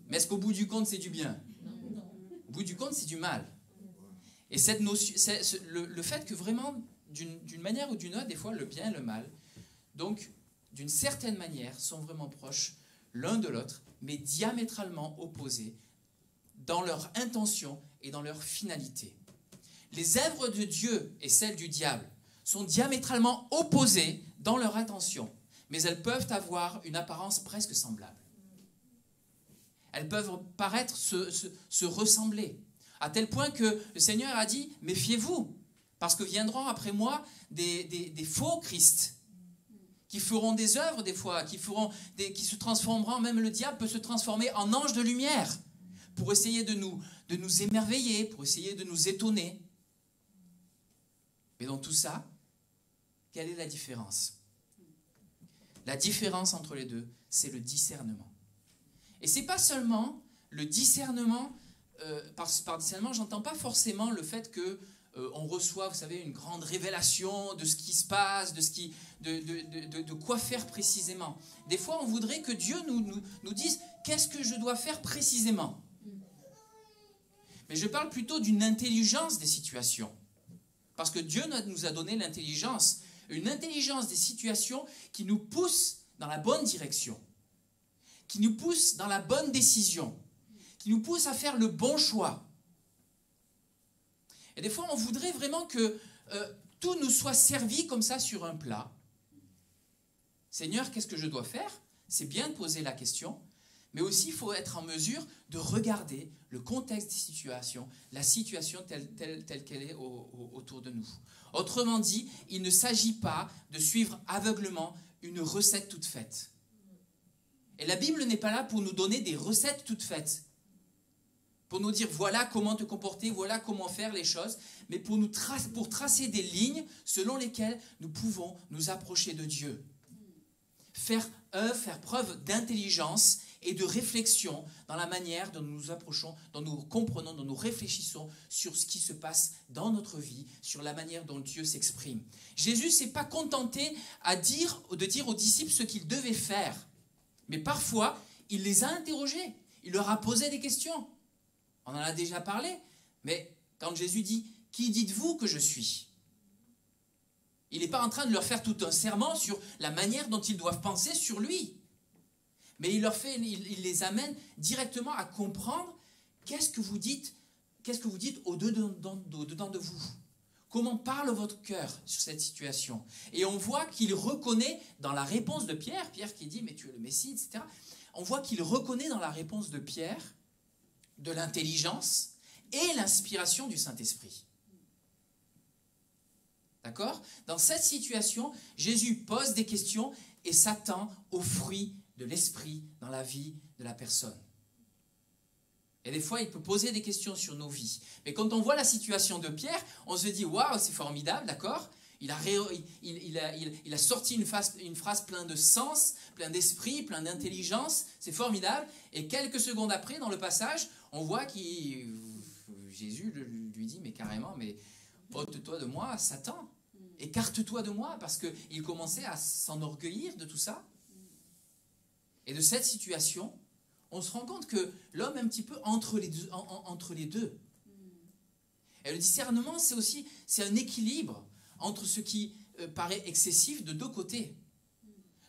Mais est-ce qu'au bout du compte, c'est du bien? Au bout du compte, c'est du mal. Et cette notion, le fait que vraiment, d'une manière ou d'une autre, des fois, le bien et le mal, donc, d'une certaine manière, sont vraiment proches l'un de l'autre, mais diamétralement opposés dans leur intention et dans leur finalité. Les œuvres de Dieu et celles du diable sont diamétralement opposées dans leur intention, mais elles peuvent avoir une apparence presque semblable. Elles peuvent paraître se ressembler, à tel point que le Seigneur a dit « Méfiez-vous, parce que viendront après moi des faux Christ, qui feront des œuvres des fois, qui se transformeront, même le diable peut se transformer en ange de lumière, pour essayer de nous émerveiller, pour essayer de nous étonner. » Mais dans tout ça, quelle est la différence? La différence entre les deux, c'est le discernement. Et ce n'est pas seulement le discernement, par discernement, j'entends pas forcément le fait qu'on reçoit, vous savez, une grande révélation de ce qui se passe, de quoi faire précisément. Des fois, on voudrait que Dieu nous dise qu'est-ce que je dois faire précisément. Mais je parle plutôt d'une intelligence des situations. Parce que Dieu nous a donné l'intelligence, une intelligence des situations qui nous pousse dans la bonne direction, qui nous pousse dans la bonne décision, qui nous pousse à faire le bon choix. Et des fois, on voudrait vraiment que tout nous soit servi comme ça sur un plat. Seigneur, qu'est-ce que je dois faire? C'est bien de poser la question, mais aussi il faut être en mesure de regarder le contexte des situations, la situation telle qu'elle est autour de nous. Autrement dit, il ne s'agit pas de suivre aveuglément une recette toute faite. Et la Bible n'est pas là pour nous donner des recettes toutes faites, pour nous dire voilà comment te comporter, voilà comment faire les choses, mais pour tracer des lignes selon lesquelles nous pouvons nous approcher de Dieu. Faire preuve d'intelligence et de réflexion dans la manière dont nous nous approchons, dont nous comprenons, dont nous réfléchissons sur ce qui se passe dans notre vie, sur la manière dont Dieu s'exprime. Jésus ne s'est pas contenté de dire aux disciples ce qu'ils devaient faire, mais parfois, il les a interrogés, il leur a posé des questions. On en a déjà parlé, mais quand Jésus dit « Qui dites-vous que je suis ?» Il n'est pas en train de leur faire tout un serment sur la manière dont ils doivent penser sur lui. Mais il les amène directement à comprendre qu'est-ce que vous dites au-dedans de vous. Comment parle votre cœur sur cette situation? Et on voit qu'il reconnaît dans la réponse de Pierre qui dit « Mais tu es le Messie », etc. On voit qu'il reconnaît dans la réponse de Pierre de l'intelligence et l'inspiration du Saint-Esprit. D'accord? Dans cette situation, Jésus pose des questions et s'attend aux fruits de l'esprit dans la vie de la personne. Et des fois, il peut poser des questions sur nos vies. Mais quand on voit la situation de Pierre, on se dit « Waouh, c'est formidable, d'accord ?» Il a sorti une phrase pleine de sens, plein d'esprit, plein d'intelligence. C'est formidable. Et quelques secondes après, dans le passage, on voit que Jésus lui dit « Mais carrément, mais ôte-toi de moi, Satan. Écarte-toi de moi. » Parce qu'il commençait à s'enorgueillir de tout ça. Et de cette situation, on se rend compte que l'homme est un petit peu entre les deux. Et le discernement, c'est un équilibre entre ce qui paraît excessif de deux côtés.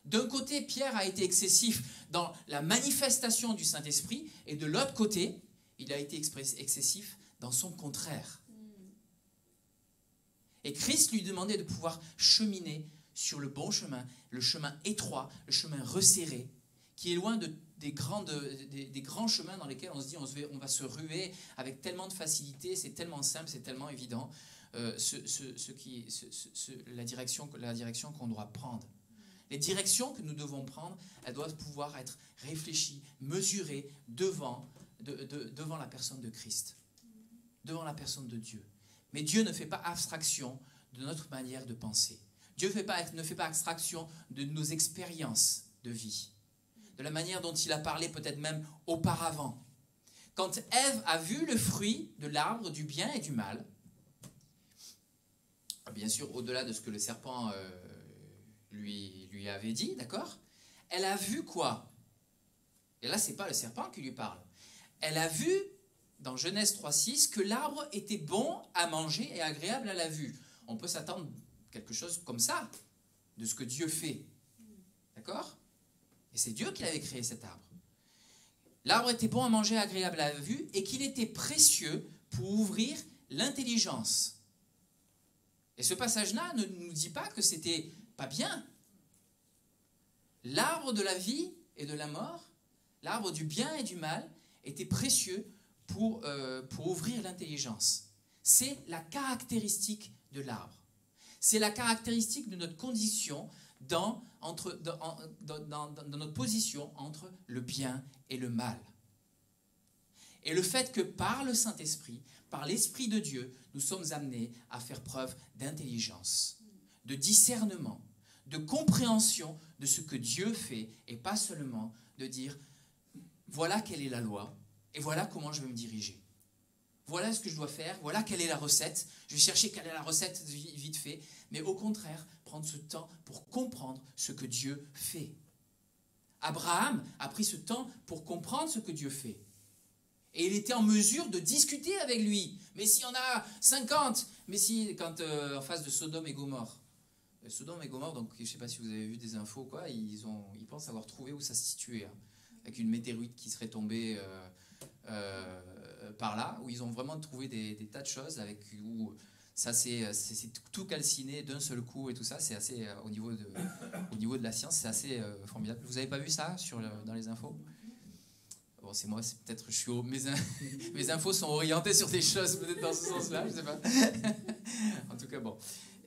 D'un côté, Pierre a été excessif dans la manifestation du Saint-Esprit, et de l'autre côté, il a été excessif dans son contraire. Et Christ lui demandait de pouvoir cheminer sur le bon chemin, le chemin étroit, le chemin resserré, qui est loin des grands chemins dans lesquels on se dit on va se ruer avec tellement de facilité, c'est tellement simple, c'est tellement évident, la direction qu'on doit prendre. Les directions que nous devons prendre, elles doivent pouvoir être réfléchies, mesurées devant la personne de Christ, devant la personne de Dieu. Mais Dieu ne fait pas abstraction de notre manière de penser. Dieu ne fait pas abstraction de nos expériences de vie, de la manière dont il a parlé peut-être même auparavant. Quand Ève a vu le fruit de l'arbre du bien et du mal, bien sûr au-delà de ce que le serpent lui avait dit, d'accord? Elle a vu quoi? Et là, ce n'est pas le serpent qui lui parle. Elle a vu, dans Genèse 3,6, que l'arbre était bon à manger et agréable à la vue. On peut s'attendre à quelque chose comme ça, de ce que Dieu fait. D'accord? Et c'est Dieu qui avait créé cet arbre. L'arbre était bon à manger, agréable à la vue, et qu'il était précieux pour ouvrir l'intelligence. Et ce passage-là ne nous dit pas que c'était pas bien. L'arbre de la vie et de la mort, l'arbre du bien et du mal, était précieux pour ouvrir l'intelligence. C'est la caractéristique de l'arbre. C'est la caractéristique de notre condition dans notre position entre le bien et le mal. Et le fait que par le Saint-Esprit, par l'Esprit de Dieu, nous sommes amenés à faire preuve d'intelligence, de discernement, de compréhension de ce que Dieu fait, et pas seulement de dire « voilà quelle est la loi, et voilà comment je vais me diriger. Voilà ce que je dois faire, voilà quelle est la recette, je vais chercher quelle est la recette vite fait », mais au contraire, prendre ce temps pour comprendre ce que Dieu fait. Abraham a pris ce temps pour comprendre ce que Dieu fait. Et il était en mesure de discuter avec lui. Mais s'il y en a 50, mais si, en face de Sodome et Gomorrhe. Sodome et Gomorrhe, donc je ne sais pas si vous avez vu des infos, quoi, ils pensent avoir trouvé où ça se situait. Hein. avec une météorite qui serait tombée par là, où ils ont vraiment trouvé des tas de choses où ça c'est tout calciné d'un seul coup et tout ça. C'est assez au niveau de la science, c'est assez formidable. Vous avez pas vu ça dans les infos? Bon, c'est moi, c'est peut-être mes infos sont orientées sur des choses peut-être dans ce sens-là, je sais pas. En tout cas, bon.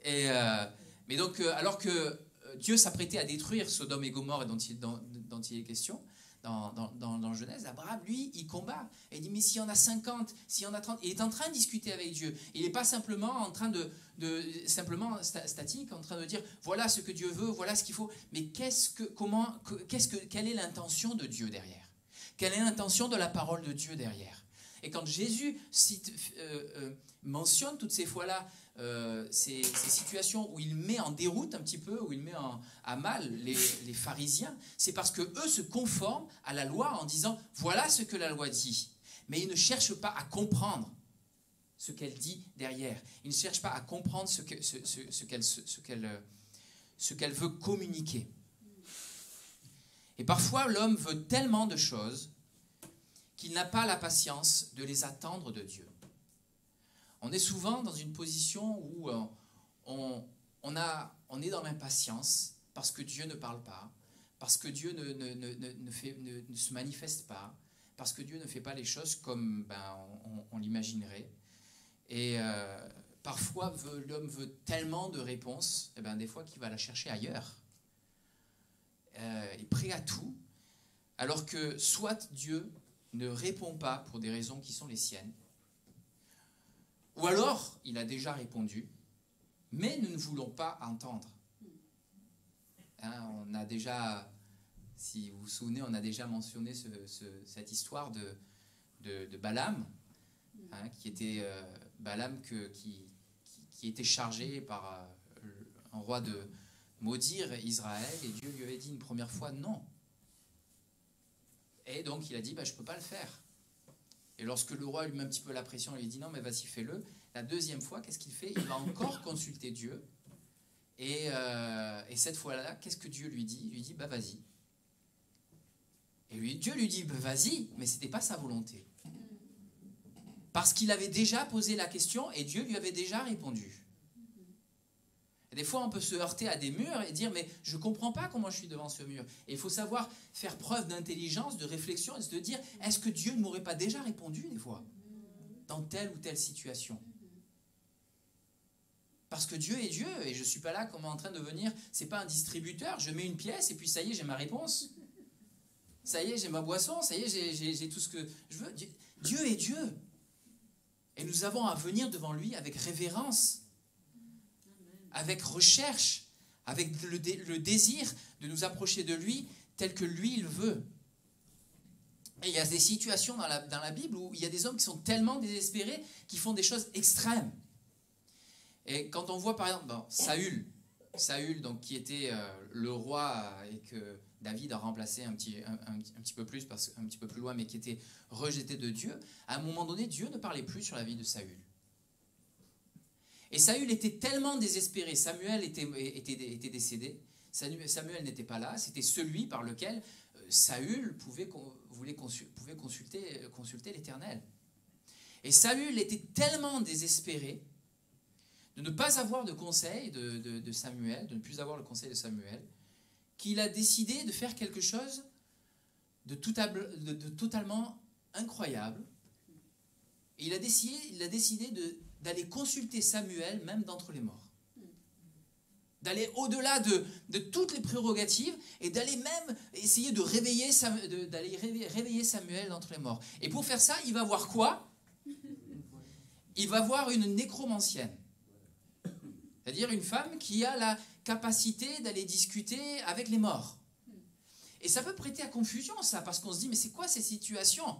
Mais donc, alors que Dieu s'apprêtait à détruire Sodome et Gomorrhe dont il est question dans Genèse, Abraham, lui, il combat. Et il dit, mais s'il y en a 50, s'il y en a 30, il est en train de discuter avec Dieu. Il n'est pas simplement en train simplement statique, en train de dire, voilà ce que Dieu veut, voilà ce qu'il faut. Mais quelle est l'intention de Dieu derrière? Quelle est l'intention de la parole de Dieu derrière? Et quand Jésus mentionne toutes ces fois-là, ces situations où il met en déroute un petit peu, où il met à mal les pharisiens, c'est parce qu'eux se conforment à la loi en disant « voilà ce que la loi dit ». Mais ils ne cherchent pas à comprendre ce qu'elle dit derrière. Ils ne cherchent pas à comprendre ce qu'elle veut communiquer. Et parfois, l'homme veut tellement de choses qu'il n'a pas la patience de les attendre de Dieu. On est souvent dans une position où on est dans l'impatience parce que Dieu ne parle pas, parce que Dieu ne se manifeste pas, parce que Dieu ne fait pas les choses comme on l'imaginerait. Et parfois, l'homme veut tellement de réponses, des fois qu'il va la chercher ailleurs. Est prêt à tout, alors que soit Dieu ne répond pas pour des raisons qui sont les siennes, ou alors il a déjà répondu, mais nous ne voulons pas entendre. On a déjà, si vous vous souvenez, on a déjà mentionné cette histoire de Balaam, qui était Balaam qui était chargé par un roi de maudire Israël, et Dieu lui avait dit une première fois non. Et donc il a dit je ne peux pas le faire. Et lorsque le roi lui met un petit peu la pression, il lui dit non mais vas-y fais-le. La deuxième fois, qu'est-ce qu'il fait? Il va encore consulter Dieu. Et cette fois-là, qu'est-ce que Dieu lui dit? Il lui dit vas-y. Et Dieu lui dit vas-y, mais ce n'était pas sa volonté. Parce qu'il avait déjà posé la question et Dieu lui avait déjà répondu. Et des fois, on peut se heurter à des murs et dire, mais je ne comprends pas comment je suis devant ce mur. Et il faut savoir faire preuve d'intelligence, de réflexion et se dire, est-ce que Dieu ne m'aurait pas déjà répondu des fois dans telle ou telle situation? Parce que Dieu est Dieu et je ne suis pas là comme en train de venir, ce n'est pas un distributeur, je mets une pièce et puis ça y est, j'ai ma réponse. Ça y est, j'ai ma boisson, ça y est, j'ai tout ce que je veux. Dieu est Dieu. Et nous avons à venir devant lui avec révérence, avec recherche, avec le désir de nous approcher de lui tel que lui, il veut. Et il y a des situations dans la Bible où il y a des hommes qui sont tellement désespérés qu'ils font des choses extrêmes. Et quand on voit par exemple Saül donc, qui était le roi et que David a remplacé un petit peu plus, un petit peu plus loin, mais qui était rejeté de Dieu, à un moment donné, Dieu ne parlait plus sur la vie de Saül. Et Saül était tellement désespéré, Samuel était décédé, Samuel n'était pas là, c'était celui par lequel Saül pouvait consulter l'Éternel. Et Saül était tellement désespéré de ne pas avoir de conseil de Samuel, de ne plus avoir le conseil de Samuel, qu'il a décidé de faire quelque chose de totalement incroyable. Et il a décidé d'aller consulter Samuel, même d'entre les morts. D'aller au-delà de toutes les prérogatives et d'aller même essayer de réveiller Samuel d'entre les morts. Et pour faire ça, il va voir quoi? Il va voir une nécromancienne. C'est-à-dire une femme qui a la capacité d'aller discuter avec les morts. Et ça peut prêter à confusion, ça, parce qu'on se dit, mais c'est quoi ces situations?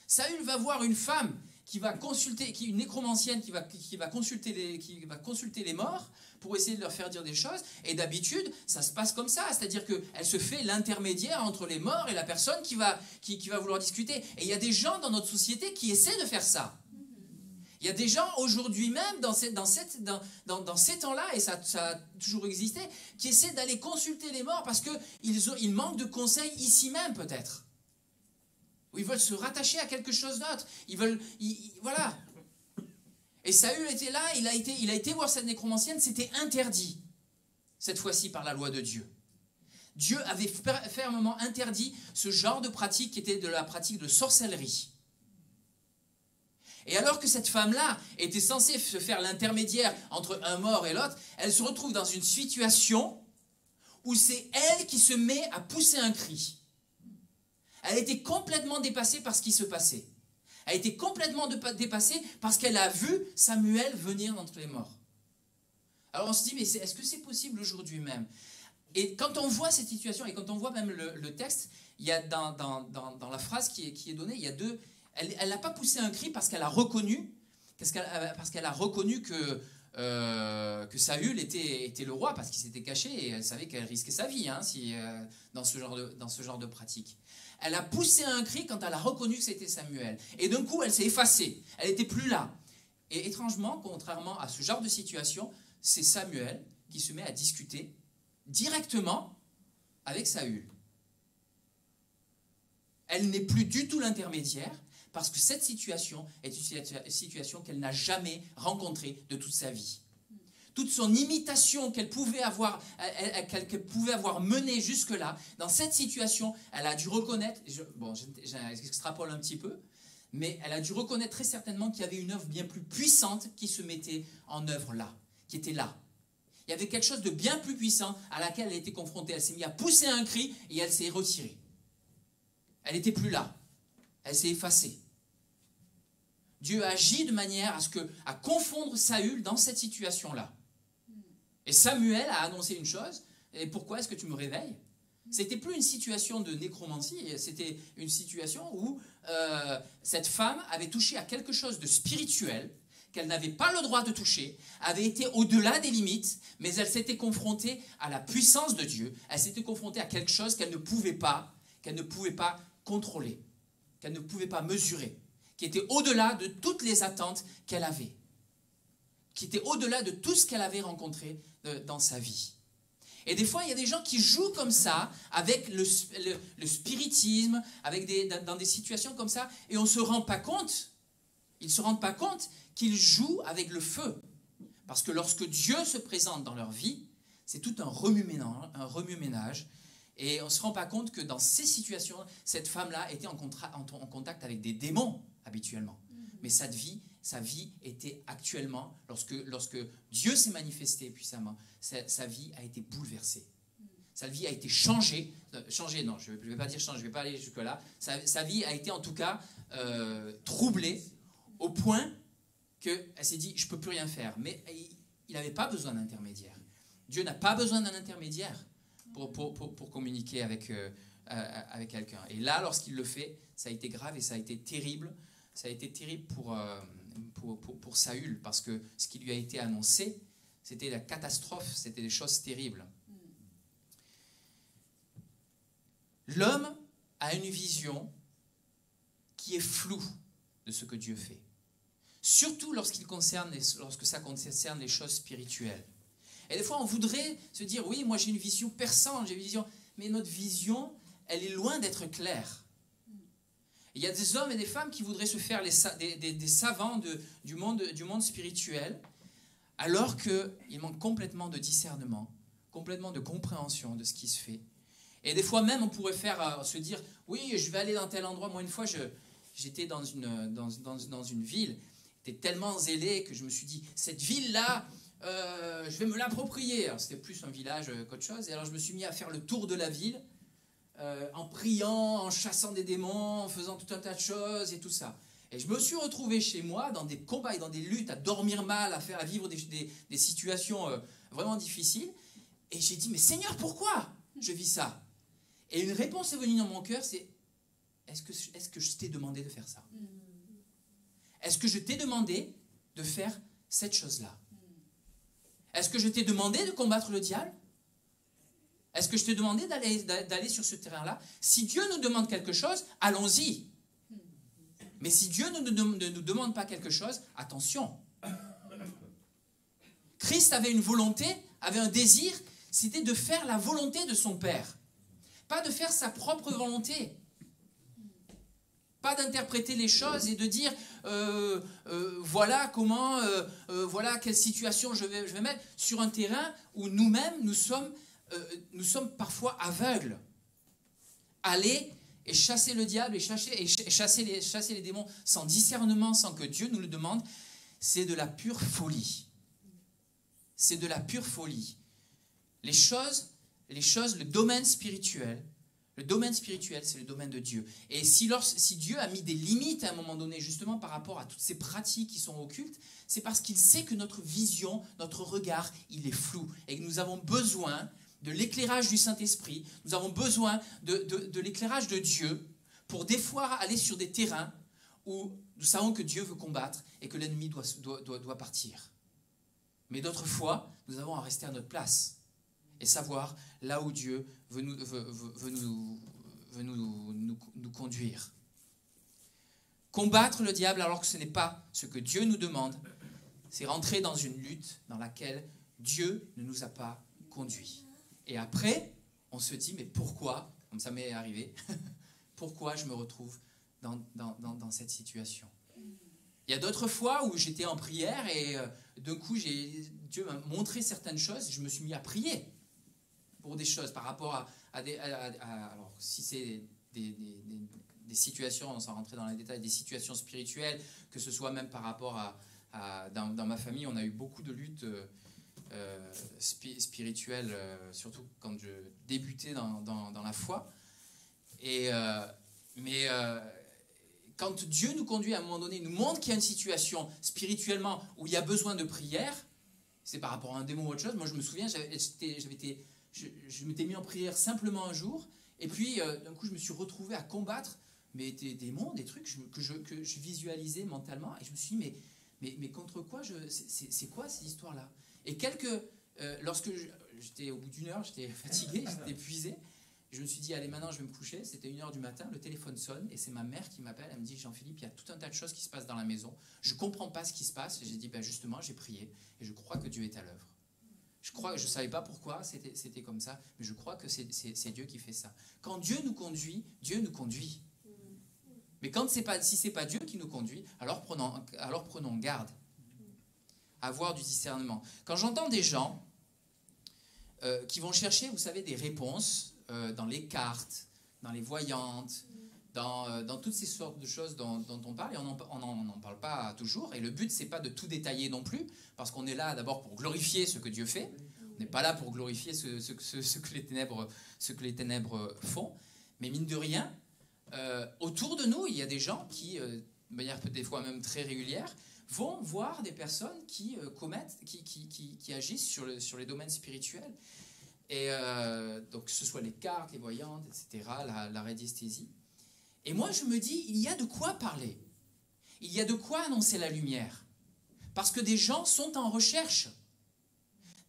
Saül va voir une femme qui va consulter, une nécromancienne qui va consulter les morts pour essayer de leur faire dire des choses. Et d'habitude, ça se passe comme ça, c'est-à-dire qu'elle se fait l'intermédiaire entre les morts et la personne qui va vouloir discuter. Et il y a des gens dans notre société qui essaient de faire ça. Il y a des gens aujourd'hui même dans ces temps-là, et ça a toujours existé, qui essaient d'aller consulter les morts parce qu'ils manquent de conseils ici même peut-être. Ou ils veulent se rattacher à quelque chose d'autre. Voilà. Et Saül était là, il a été voir cette nécromancienne, c'était interdit, cette fois-ci par la loi de Dieu. Dieu avait fermement interdit ce genre de pratique qui était de la pratique de sorcellerie. Et alors que cette femme-là était censée se faire l'intermédiaire entre un mort et l'autre, elle se retrouve dans une situation où c'est elle qui se met à pousser un cri. Elle était complètement dépassée par ce qui se passait. Elle était complètement dépassée parce qu'elle a vu Samuel venir d'entre les morts. Alors on se dit, mais est-ce que c'est possible aujourd'hui même? Et quand on voit cette situation, et quand on voit même le texte, il y a dans la phrase qui est donnée, il y a deux... Elle n'a pas poussé un cri parce qu'elle a reconnu, que Saül était le roi, parce qu'il s'était caché et elle savait qu'elle risquait sa vie dans ce genre de pratique. Elle a poussé un cri quand elle a reconnu que c'était Samuel. Et d'un coup, elle s'est effacée. Elle n'était plus là. Et étrangement, contrairement à ce genre de situation, c'est Samuel qui se met à discuter directement avec Saül. Elle n'est plus du tout l'intermédiaire, parce que cette situation est une situation qu'elle n'a jamais rencontrée de toute sa vie. Toute son imitation qu'elle pouvait avoir menée jusque-là, dans cette situation, elle a dû reconnaître, j'extrapole un petit peu, mais elle a dû reconnaître très certainement qu'il y avait une œuvre bien plus puissante qui se mettait en œuvre là, qui était là. Il y avait quelque chose de bien plus puissant à laquelle elle était confrontée. Elle s'est mise à pousser un cri et elle s'est retirée. Elle n'était plus là. Elle s'est effacée. Dieu agit de manière à confondre Saül dans cette situation-là. Et Samuel a annoncé une chose. Et pourquoi est-ce que tu me réveilles? C'était plus une situation de nécromancie, c'était une situation où cette femme avait touché à quelque chose de spirituel qu'elle n'avait pas le droit de toucher, avait été au-delà des limites, mais elle s'était confrontée à la puissance de Dieu, elle s'était confrontée à quelque chose qu'elle ne pouvait pas contrôler, qu'elle ne pouvait pas mesurer, qui était au-delà de toutes les attentes qu'elle avait, qui était au-delà de tout ce qu'elle avait rencontré dans sa vie. Et des fois, il y a des gens qui jouent comme ça, avec le spiritisme, dans des situations comme ça, et on ne se rend pas compte, ils ne se rendent pas compte qu'ils jouent avec le feu. Parce que lorsque Dieu se présente dans leur vie, c'est tout un remue-ménage, et on ne se rend pas compte que dans ces situations, cette femme-là était en contact avec des démons, habituellement. Mais sa vie était actuellement, lorsque Dieu s'est manifesté puissamment, sa vie a été bouleversée. Sa vie a été changée. Non, je ne vais pas dire changée, je ne vais pas aller jusque-là. Sa vie a été en tout cas troublée au point qu'elle s'est dit, je ne peux plus rien faire. Mais il n'avait pas besoin d'intermédiaire. Dieu n'a pas besoin d'un intermédiaire pour communiquer avec quelqu'un. Et là, lorsqu'il le fait, ça a été grave et ça a été terrible. Ça a été terrible pour Saül, parce que ce qui lui a été annoncé, c'était la catastrophe, c'était des choses terribles. L'homme a une vision qui est floue de ce que Dieu fait. Surtout lorsque ça concerne les choses spirituelles. Et des fois, on voudrait se dire, oui, moi j'ai une vision perçante, j'ai une vision, mais notre vision, elle est loin d'être claire. Il y a des hommes et des femmes qui voudraient se faire des savants du monde spirituel, alors qu'ils manquent complètement de discernement, complètement de compréhension de ce qui se fait. Et des fois même, on pourrait se dire, oui, je vais aller dans tel endroit. Moi, une fois, j'étais dans une ville, j'étais tellement zélé que je me suis dit, cette ville-là, je vais me l'approprier. Alors, c'était plus un village qu'autre chose. Et alors, je me suis mis à faire le tour de la ville, en priant, en chassant des démons, en faisant tout un tas de choses et tout ça. Et je me suis retrouvé chez moi dans des combats et dans des luttes, à dormir mal, à vivre des situations vraiment difficiles. Et j'ai dit, mais Seigneur, pourquoi je vis ça? Et une réponse est venue dans mon cœur, c'est, est-ce que je t'ai demandé de faire ça? Est-ce que je t'ai demandé de faire cette chose-là? Est-ce que je t'ai demandé de combattre le diable? Est-ce que je t'ai demandé d'aller sur ce terrain-là? Si Dieu nous demande quelque chose, allons-y. Mais si Dieu ne nous demande pas quelque chose, attention. Christ avait une volonté, avait un désir, c'était de faire la volonté de son Père. Pas de faire sa propre volonté. Pas d'interpréter les choses et de dire voilà comment, voilà quelle situation je vais mettre sur un terrain où nous-mêmes nous sommes parfois aveugles. Aller et chasser le diable et chasser les démons sans discernement, sans que Dieu nous le demande, c'est de la pure folie. C'est de la pure folie. Les choses, le domaine spirituel, c'est le domaine de Dieu. Et si Dieu a mis des limites à un moment donné, justement par rapport à toutes ces pratiques qui sont occultes, c'est parce qu'il sait que notre vision, notre regard, il est flou. Et que nous avons besoin de l'éclairage du Saint-Esprit, nous avons besoin de l'éclairage de Dieu pour des fois aller sur des terrains où nous savons que Dieu veut combattre et que l'ennemi doit partir. Mais d'autres fois, nous avons à rester à notre place et savoir là où Dieu veut nous conduire. Combattre le diable alors que ce n'est pas ce que Dieu nous demande, c'est rentrer dans une lutte dans laquelle Dieu ne nous a pas conduits. Et après, on se dit, mais pourquoi, comme ça m'est arrivé, pourquoi je me retrouve dans cette situation? Il y a d'autres fois où j'étais en prière et d'un coup, Dieu m'a montré certaines choses, je me suis mis à prier pour des choses par rapport alors si c'est des situations, sans rentrer dans les détails, des situations spirituelles, que ce soit même par rapport dans ma famille, on a eu beaucoup de luttes spirituelles, surtout quand je débutais dans la foi. Mais quand Dieu nous conduit à un moment donné, nous montre qu'il y a une situation spirituellement où il y a besoin de prière, c'est par rapport à un démon ou autre chose. Moi, je me souviens, je m'étais mis en prière simplement un jour, et puis d'un coup, je me suis retrouvé à combattre des démons, des trucs que je visualisais mentalement, et je me suis dit, mais contre quoi c'est quoi ces histoires-là? Et lorsque j'étais au bout d'une heure, j'étais fatigué, j'étais épuisé, je me suis dit, allez, maintenant je vais me coucher. C'était 1h du matin, le téléphone sonne et c'est ma mère qui m'appelle. Elle me dit, Jean-Philippe, il y a tout un tas de choses qui se passent dans la maison. Je ne comprends pas ce qui se passe. Et j'ai dit, justement, j'ai prié et je crois que Dieu est à l'œuvre. Je ne savais pas pourquoi c'était comme ça, mais je crois que c'est Dieu qui fait ça. Quand Dieu nous conduit, Dieu nous conduit. Mais si ce n'est pas Dieu qui nous conduit, alors prenons garde. Avoir du discernement. Quand j'entends des gens qui vont chercher, vous savez, des réponses dans les cartes, dans les voyantes, dans toutes ces sortes de choses dont on parle, et on n'en parle pas toujours, et le but, c'est pas de tout détailler non plus, parce qu'on est là d'abord pour glorifier ce que Dieu fait, on n'est pas là pour glorifier ce que les ténèbres font, mais mine de rien, autour de nous, il y a des gens qui, de manière peut-être des fois même très régulière, vont voir des personnes qui agissent sur les domaines spirituels. Et donc, que ce soit les cartes, les voyantes, etc., la radiesthésie. Et moi, je me dis, il y a de quoi parler. Il y a de quoi annoncer la lumière. Parce que des gens sont en recherche.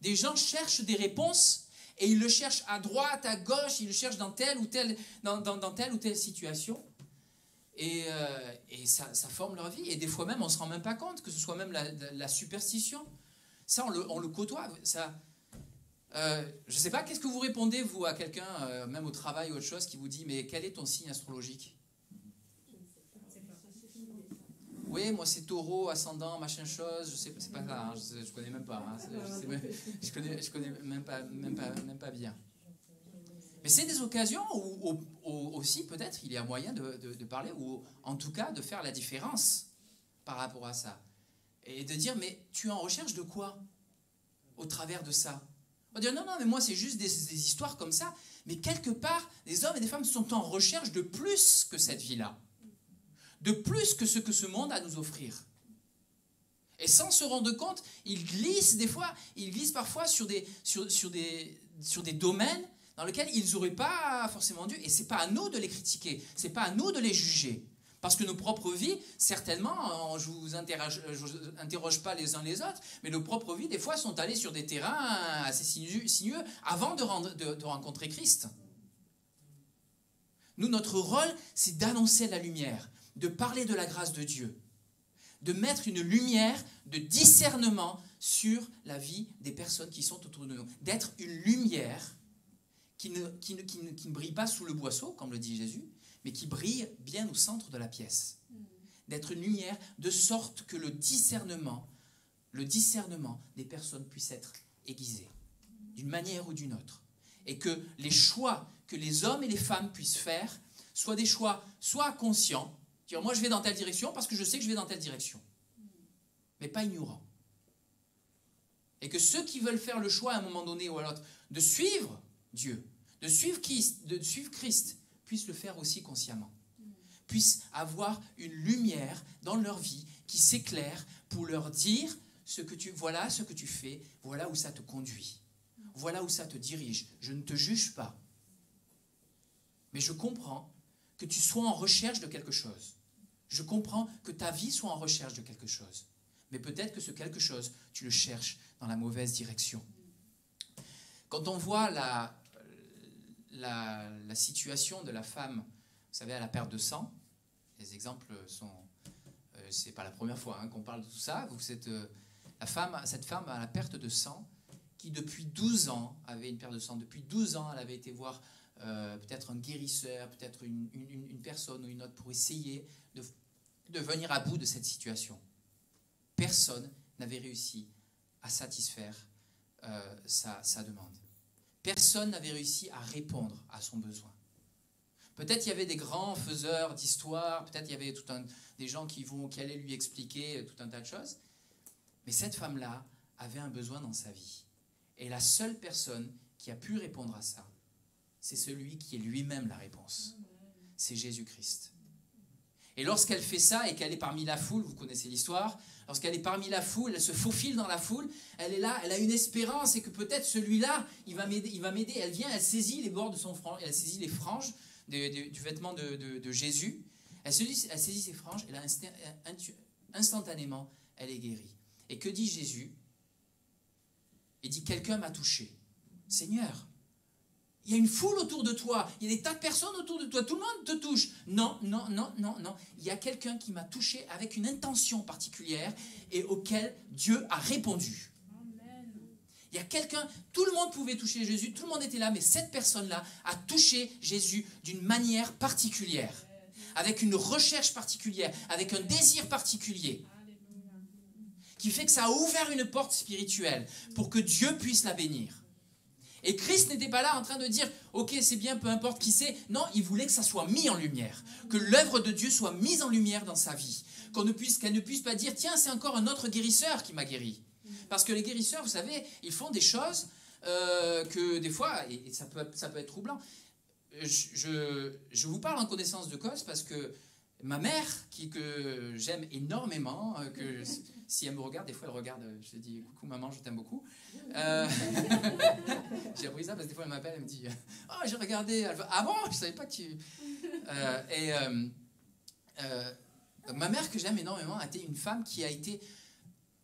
Des gens cherchent des réponses et ils le cherchent à droite, à gauche, ils le cherchent dans telle ou telle situation. Et ça forme leur vie. Et des fois même, on ne se rend même pas compte que ce soit même la superstition. Ça, on le côtoie. Ça, je ne sais pas, qu'est-ce que vous répondez, vous, à quelqu'un, même au travail ou autre chose, qui vous dit, mais quel est ton signe astrologique? Oui, moi c'est taureau, ascendant, machin chose, je sais, c'est pas ça, hein, je connais même pas, hein, je connais même pas bien. Mais c'est des occasions où aussi peut-être il y a moyen de parler, ou en tout cas de faire la différence par rapport à ça. Et de dire, mais tu es en recherche de quoi au travers de ça? On va dire, non, mais moi c'est juste des histoires comme ça, mais quelque part, des hommes et des femmes sont en recherche de plus que cette vie-là. De plus que ce que ce monde a à nous offrir. Et sans se rendre compte, ils glissent parfois sur des domaines dans lesquels ils n'auraient pas forcément dû. Et ce n'est pas à nous de les critiquer, ce n'est pas à nous de les juger. Parce que nos propres vies, certainement, je ne vous interroge pas les uns les autres, mais nos propres vies, des fois, sont allées sur des terrains assez sinueux avant de rencontrer Christ. Nous, notre rôle, c'est d'annoncer la lumière, de parler de la grâce de Dieu, de mettre une lumière de discernement sur la vie des personnes qui sont autour de nous, d'être une lumière qui ne brille pas sous le boisseau, comme le dit Jésus, mais qui brille bien au centre de la pièce. D'être une lumière de sorte que le discernement des personnes puisse être aiguisé, d'une manière ou d'une autre. Et que les choix que les hommes et les femmes puissent faire soient des choix soit conscients, dire moi je vais dans telle direction parce que je sais que je vais dans telle direction, mais pas ignorants. Et que ceux qui veulent faire le choix à un moment donné ou à l'autre de suivre Dieu, de suivre Christ, puissent le faire aussi consciemment, puissent avoir une lumière dans leur vie qui s'éclaire pour leur dire voilà ce que tu fais, voilà où ça te conduit, voilà où ça te dirige. Je ne te juge pas, mais je comprends que tu sois en recherche de quelque chose. Je comprends que ta vie soit en recherche de quelque chose. Mais peut-être que ce quelque chose, tu le cherches dans la mauvaise direction. Quand on voit la situation de la femme, vous savez, à la perte de sang, les exemples sont... c'est pas la première fois qu'on parle de tout ça. Cette femme à la perte de sang, qui depuis 12 ans avait une perte de sang, depuis 12 ans, elle avait été voir peut-être un guérisseur, peut-être une personne ou une autre pour essayer de venir à bout de cette situation. Personne n'avait réussi à satisfaire sa demande. Personne n'avait réussi à répondre à son besoin. Peut-être il y avait des grands faiseurs d'histoire, peut-être il y avait des gens qui allaient lui expliquer tout un tas de choses, mais cette femme-là avait un besoin dans sa vie. Et la seule personne qui a pu répondre à ça, c'est celui qui est lui-même la réponse. C'est Jésus-Christ. Et lorsqu'elle fait ça et qu'elle est parmi la foule, vous connaissez l'histoire, lorsqu'elle est parmi la foule, elle se faufile dans la foule, elle est là, elle a une espérance et que peut-être celui-là, il va m'aider. Elle vient, elle saisit les bords de son frange, elle saisit les franges du vêtement de Jésus, elle saisit ses franges et là, instantanément, elle est guérie. Et que dit Jésus? Il dit, quelqu'un m'a touché. Seigneur, il y a une foule autour de toi, il y a des tas de personnes autour de toi, tout le monde te touche. Non, non, non, non, non. Il y a quelqu'un qui m'a touché avec une intention particulière et auquel Dieu a répondu. Amen. Il y a quelqu'un, tout le monde pouvait toucher Jésus, tout le monde était là, mais cette personne-là a touché Jésus d'une manière particulière, avec une recherche particulière, avec un désir particulier, qui fait que ça a ouvert une porte spirituelle pour que Dieu puisse la bénir. Et Christ n'était pas là en train de dire « Ok, c'est bien, peu importe qui c'est ». Non, il voulait que ça soit mis en lumière, que l'œuvre de Dieu soit mise en lumière dans sa vie, qu'elle ne puisse pas dire « Tiens, c'est encore un autre guérisseur qui m'a guéri ». Parce que les guérisseurs, vous savez, ils font des choses que des fois, et ça peut être troublant. Je vous parle en connaissance de cause parce que ma mère, que j'aime énormément, que si elle me regarde, des fois elle regarde, je dis « Coucou maman, je t'aime beaucoup ». J'ai appris ça parce que des fois elle m'appelle, elle me dit « Oh, j'ai regardé ». Elle fait « Ah bon, je ne savais pas que tu… » ma mère, que j'aime énormément, a été une femme qui a été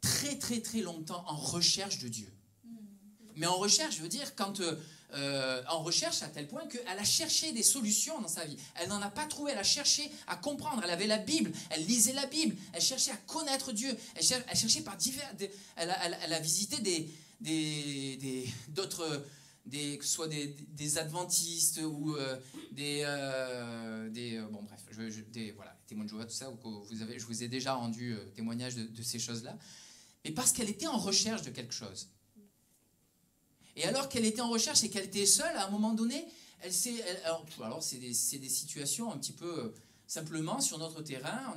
très très très longtemps en recherche de Dieu. Mais en recherche, je veux dire, en recherche à tel point qu'elle a cherché des solutions dans sa vie. Elle n'en a pas trouvé, elle a cherché à comprendre. Elle avait la Bible, elle lisait la Bible, elle cherchait à connaître Dieu. Elle cherchait par divers… Elle a visité d'autres… que ce soit des adventistes ou bon bref, voilà, témoins de Jéhovah, tout ça, je vous ai déjà rendu témoignage de ces choses-là. Mais parce qu'elle était en recherche de quelque chose. Et alors qu'elle était en recherche et qu'elle était seule, à un moment donné, alors c'est des situations un petit peu simplement sur notre terrain,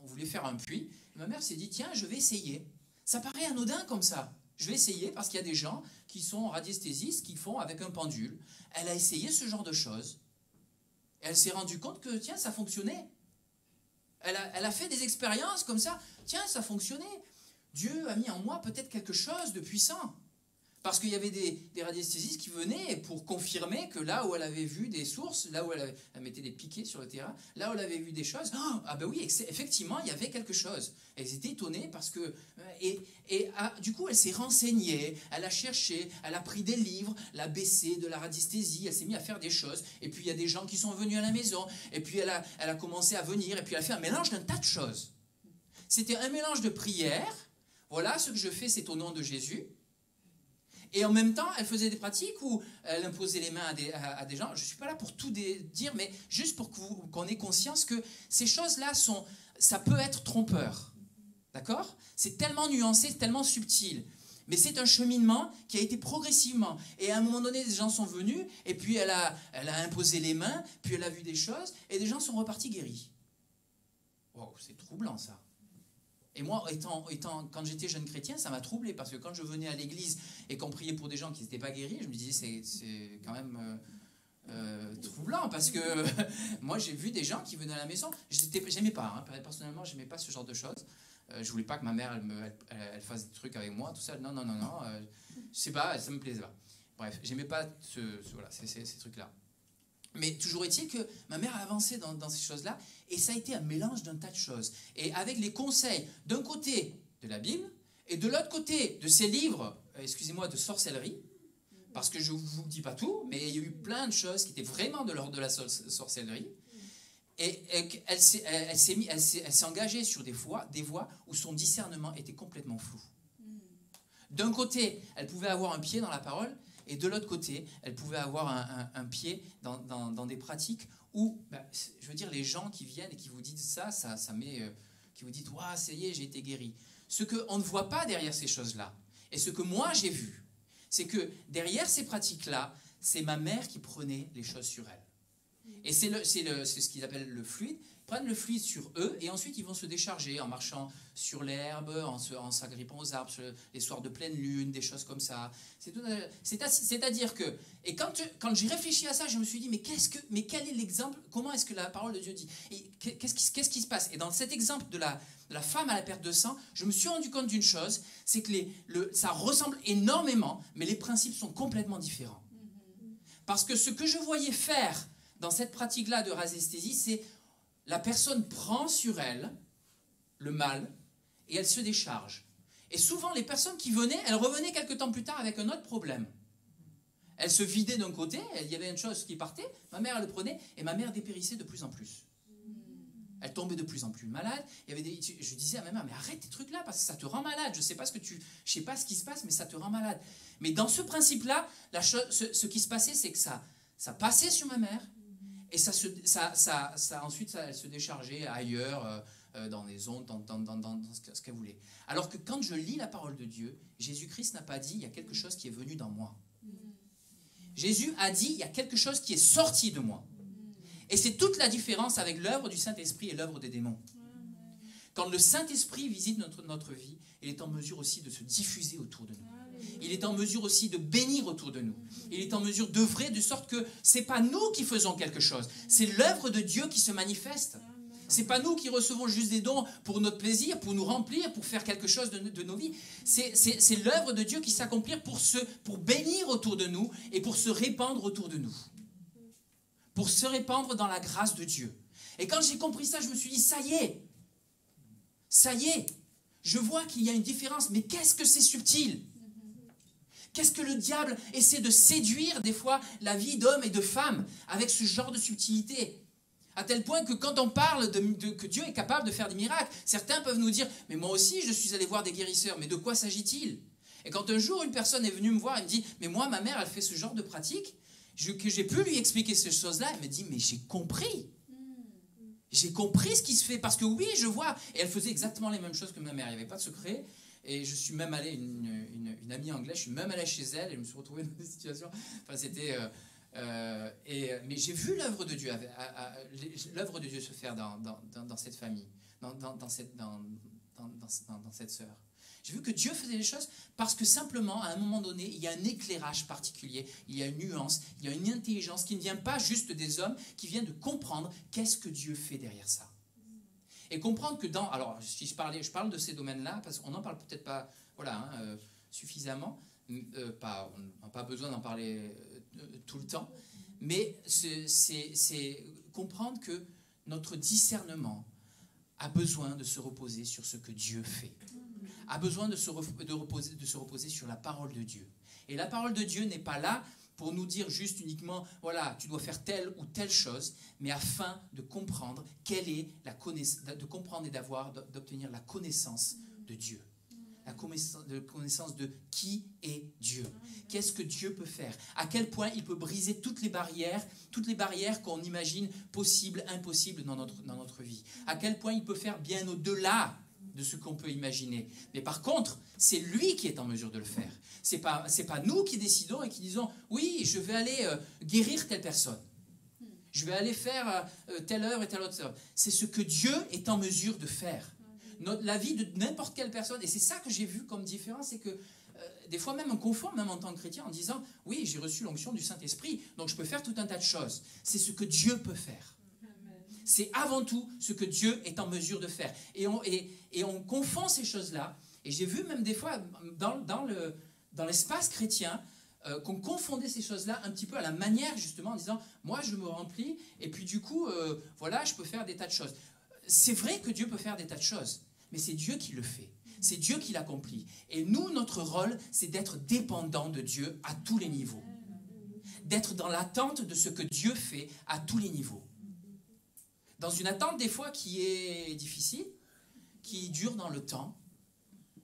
on voulait faire un puits. Et ma mère s'est dit, tiens, je vais essayer. Ça paraît anodin comme ça. Je vais essayer parce qu'il y a des gens qui sont radiesthésistes, qui font avec un pendule. Elle a essayé ce genre de choses. Et elle s'est rendue compte que, tiens, ça fonctionnait. Elle a fait des expériences comme ça. Tiens, ça fonctionnait. Dieu a mis en moi peut-être quelque chose de puissant. Parce qu'il y avait des radiesthésistes qui venaient pour confirmer que là où elle avait vu des sources, là où elle mettait des piquets sur le terrain, là où elle avait vu des choses, ah ben oui, effectivement, il y avait quelque chose. Elles étaient étonnées parce que... du coup, elle s'est renseignée, elle a cherché, elle a pris des livres, l'ABC de la radiesthésie, elle s'est mise à faire des choses. Et puis, il y a des gens qui sont venus à la maison. Et puis, elle a commencé à venir. Et puis, elle a fait un mélange d'un tas de choses. C'était un mélange de prières. Voilà, ce que je fais, c'est au nom de Jésus. Et en même temps, elle faisait des pratiques où elle imposait les mains à des gens. Je ne suis pas là pour tout dire, mais juste pour qu'on ait conscience que ces choses-là, ça peut être trompeur. D'accord? C'est tellement nuancé, c'est tellement subtil. Mais c'est un cheminement qui a été progressivement. Et à un moment donné, des gens sont venus, et puis elle a imposé les mains, puis elle a vu des choses, et des gens sont repartis guéris. Wow, c'est troublant ça. Et moi, quand j'étais jeune chrétien, ça m'a troublé, parce que quand je venais à l'église et qu'on priait pour des gens qui n'étaient pas guéris, je me disais, c'est quand même troublant, parce que moi, j'ai vu des gens qui venaient à la maison, j'aimais pas, hein, personnellement, j'aimais pas ce genre de choses. Je voulais pas que ma mère, elle fasse des trucs avec moi, tout ça, non, je sais pas, ça me plaisait pas. Bref, j'aimais pas ces trucs-là. Mais toujours est-il que ma mère a avancé dans ces choses-là, et ça a été un mélange d'un tas de choses. Et avec les conseils d'un côté de la Bible, et de l'autre côté de ces livres, excusez-moi, de sorcellerie, parce que je ne vous dis pas tout, mais il y a eu plein de choses qui étaient vraiment de l'ordre de la sorcellerie, et elle s'est engagée sur des voies où son discernement était complètement flou. D'un côté, elle pouvait avoir un pied dans la parole, et de l'autre côté, elle pouvait avoir un pied dans des pratiques où, je veux dire, les gens qui viennent et qui vous disent ça met, qui vous disent, waouh, ça y est, j'ai été guéri. Ce qu'on ne voit pas derrière ces choses-là, et ce que moi j'ai vu, c'est que derrière ces pratiques-là, c'est ma mère qui prenait les choses sur elle. Et c'est ce qu'ils appellent le fluide. Ils prennent le fluide sur eux et ensuite ils vont se décharger en marchant sur l'herbe, en s'agrippant aux arbres, les soirs de pleine lune, des choses comme ça. C'est-à-dire que, et quand j'ai réfléchi à ça, je me suis dit, mais quel est l'exemple? Comment est-ce que la parole de Dieu dit? Qu'est-ce qui se passe? Et dans cet exemple de la femme à la perte de sang, je me suis rendu compte d'une chose, c'est que ça ressemble énormément, mais les principes sont complètement différents. Parce que ce que je voyais faire dans cette pratique-là de radiesthésie, c'est la personne prend sur elle le mal et elle se décharge. Et souvent, les personnes qui venaient, elles revenaient quelques temps plus tard avec un autre problème. Elles se vidaient d'un côté, il y avait une chose qui partait, ma mère elle le prenait et ma mère dépérissait de plus en plus. Elle tombait de plus en plus malade. Je disais à ma mère, mais arrête tes trucs-là parce que ça te rend malade. Je sais pas ce qui se passe, mais ça te rend malade. Mais dans ce principe-là, ce qui se passait, c'est que ça passait sur ma mère. Et ensuite, elle se déchargeait ailleurs, dans les ondes, dans ce qu'elle voulait. Alors que quand je lis la parole de Dieu, Jésus-Christ n'a pas dit « il y a quelque chose qui est venu dans moi ». Jésus a dit « il y a quelque chose qui est sorti de moi ». Et c'est toute la différence avec l'œuvre du Saint-Esprit et l'œuvre des démons. Quand le Saint-Esprit visite notre vie, il est en mesure aussi de se diffuser autour de nous. Il est en mesure aussi de bénir autour de nous. Il est en mesure d'œuvrer de sorte que ce n'est pas nous qui faisons quelque chose. C'est l'œuvre de Dieu qui se manifeste. Ce n'est pas nous qui recevons juste des dons pour notre plaisir, pour nous remplir, pour faire quelque chose de nos vies. C'est l'œuvre de Dieu qui s'accomplit pour bénir autour de nous et pour se répandre autour de nous. Pour se répandre dans la grâce de Dieu. Et quand j'ai compris ça, je me suis dit, ça y est, je vois qu'il y a une différence, mais qu'est-ce que c'est subtil? Qu'est-ce que le diable essaie de séduire des fois la vie d'hommes et de femmes avec ce genre de subtilité? À tel point que quand on parle que Dieu est capable de faire des miracles, certains peuvent nous dire, mais moi aussi je suis allé voir des guérisseurs, mais de quoi s'agit-il? Et quand un jour une personne est venue me voir et me dit, mais moi ma mère elle fait ce genre de pratique, que j'ai pu lui expliquer ces choses-là, elle me dit, mais j'ai compris. J'ai compris ce qui se fait, parce que oui, je vois. Et elle faisait exactement les mêmes choses que ma mère, il n'y avait pas de secret. Et je suis même allé, une amie anglaise, je suis même allé chez elle et je me suis retrouvé dans des situations. Enfin, c'était. Mais j'ai vu l'œuvre de Dieu, l'œuvre de Dieu se faire dans cette famille, dans cette sœur. J'ai vu que Dieu faisait les choses parce que simplement, à un moment donné, il y a un éclairage particulier, il y a une nuance, il y a une intelligence qui ne vient pas juste des hommes, qui vient de comprendre qu'est-ce que Dieu fait derrière ça. Et comprendre que alors si je parle de ces domaines-là, parce qu'on n'en parle peut-être pas suffisamment, on n'a pas besoin d'en parler tout le temps, mais c'est comprendre que notre discernement a besoin de se reposer sur ce que Dieu fait, a besoin de se reposer sur la parole de Dieu. Et la parole de Dieu n'est pas là pour nous dire juste uniquement, voilà, tu dois faire telle ou telle chose, mais afin de comprendre quelle est la connaissance, de comprendre et d'obtenir la connaissance de Dieu. La connaissance de qui est Dieu. Qu'est-ce que Dieu peut faire? À quel point il peut briser toutes les barrières qu'on imagine possibles, impossibles dans notre vie. À quel point il peut faire bien au-delà de ce qu'on peut imaginer. Mais par contre, c'est lui qui est en mesure de le faire. C'est pas nous qui décidons et qui disons, oui, je vais aller guérir telle personne. Je vais aller faire telle œuvre et telle autre œuvre. C'est ce que Dieu est en mesure de faire. La vie de n'importe quelle personne, et c'est ça que j'ai vu comme différence, c'est que des fois même on confond, même en tant que chrétien, en disant, oui, j'ai reçu l'onction du Saint-Esprit, donc je peux faire tout un tas de choses. C'est ce que Dieu peut faire. C'est avant tout ce que Dieu est en mesure de faire. Et on confond ces choses-là. Et j'ai vu même des fois dans l'espace chrétien qu'on confondait ces choses-là un petit peu à la manière justement en disant moi je me remplis et puis du coup voilà je peux faire des tas de choses. C'est vrai que Dieu peut faire des tas de choses, mais c'est Dieu qui le fait. C'est Dieu qui l'accomplit. Et nous, notre rôle, c'est d'être dépendant de Dieu à tous les niveaux. D'être dans l'attente de ce que Dieu fait à tous les niveaux. Dans une attente des fois qui est difficile, qui dure dans le temps.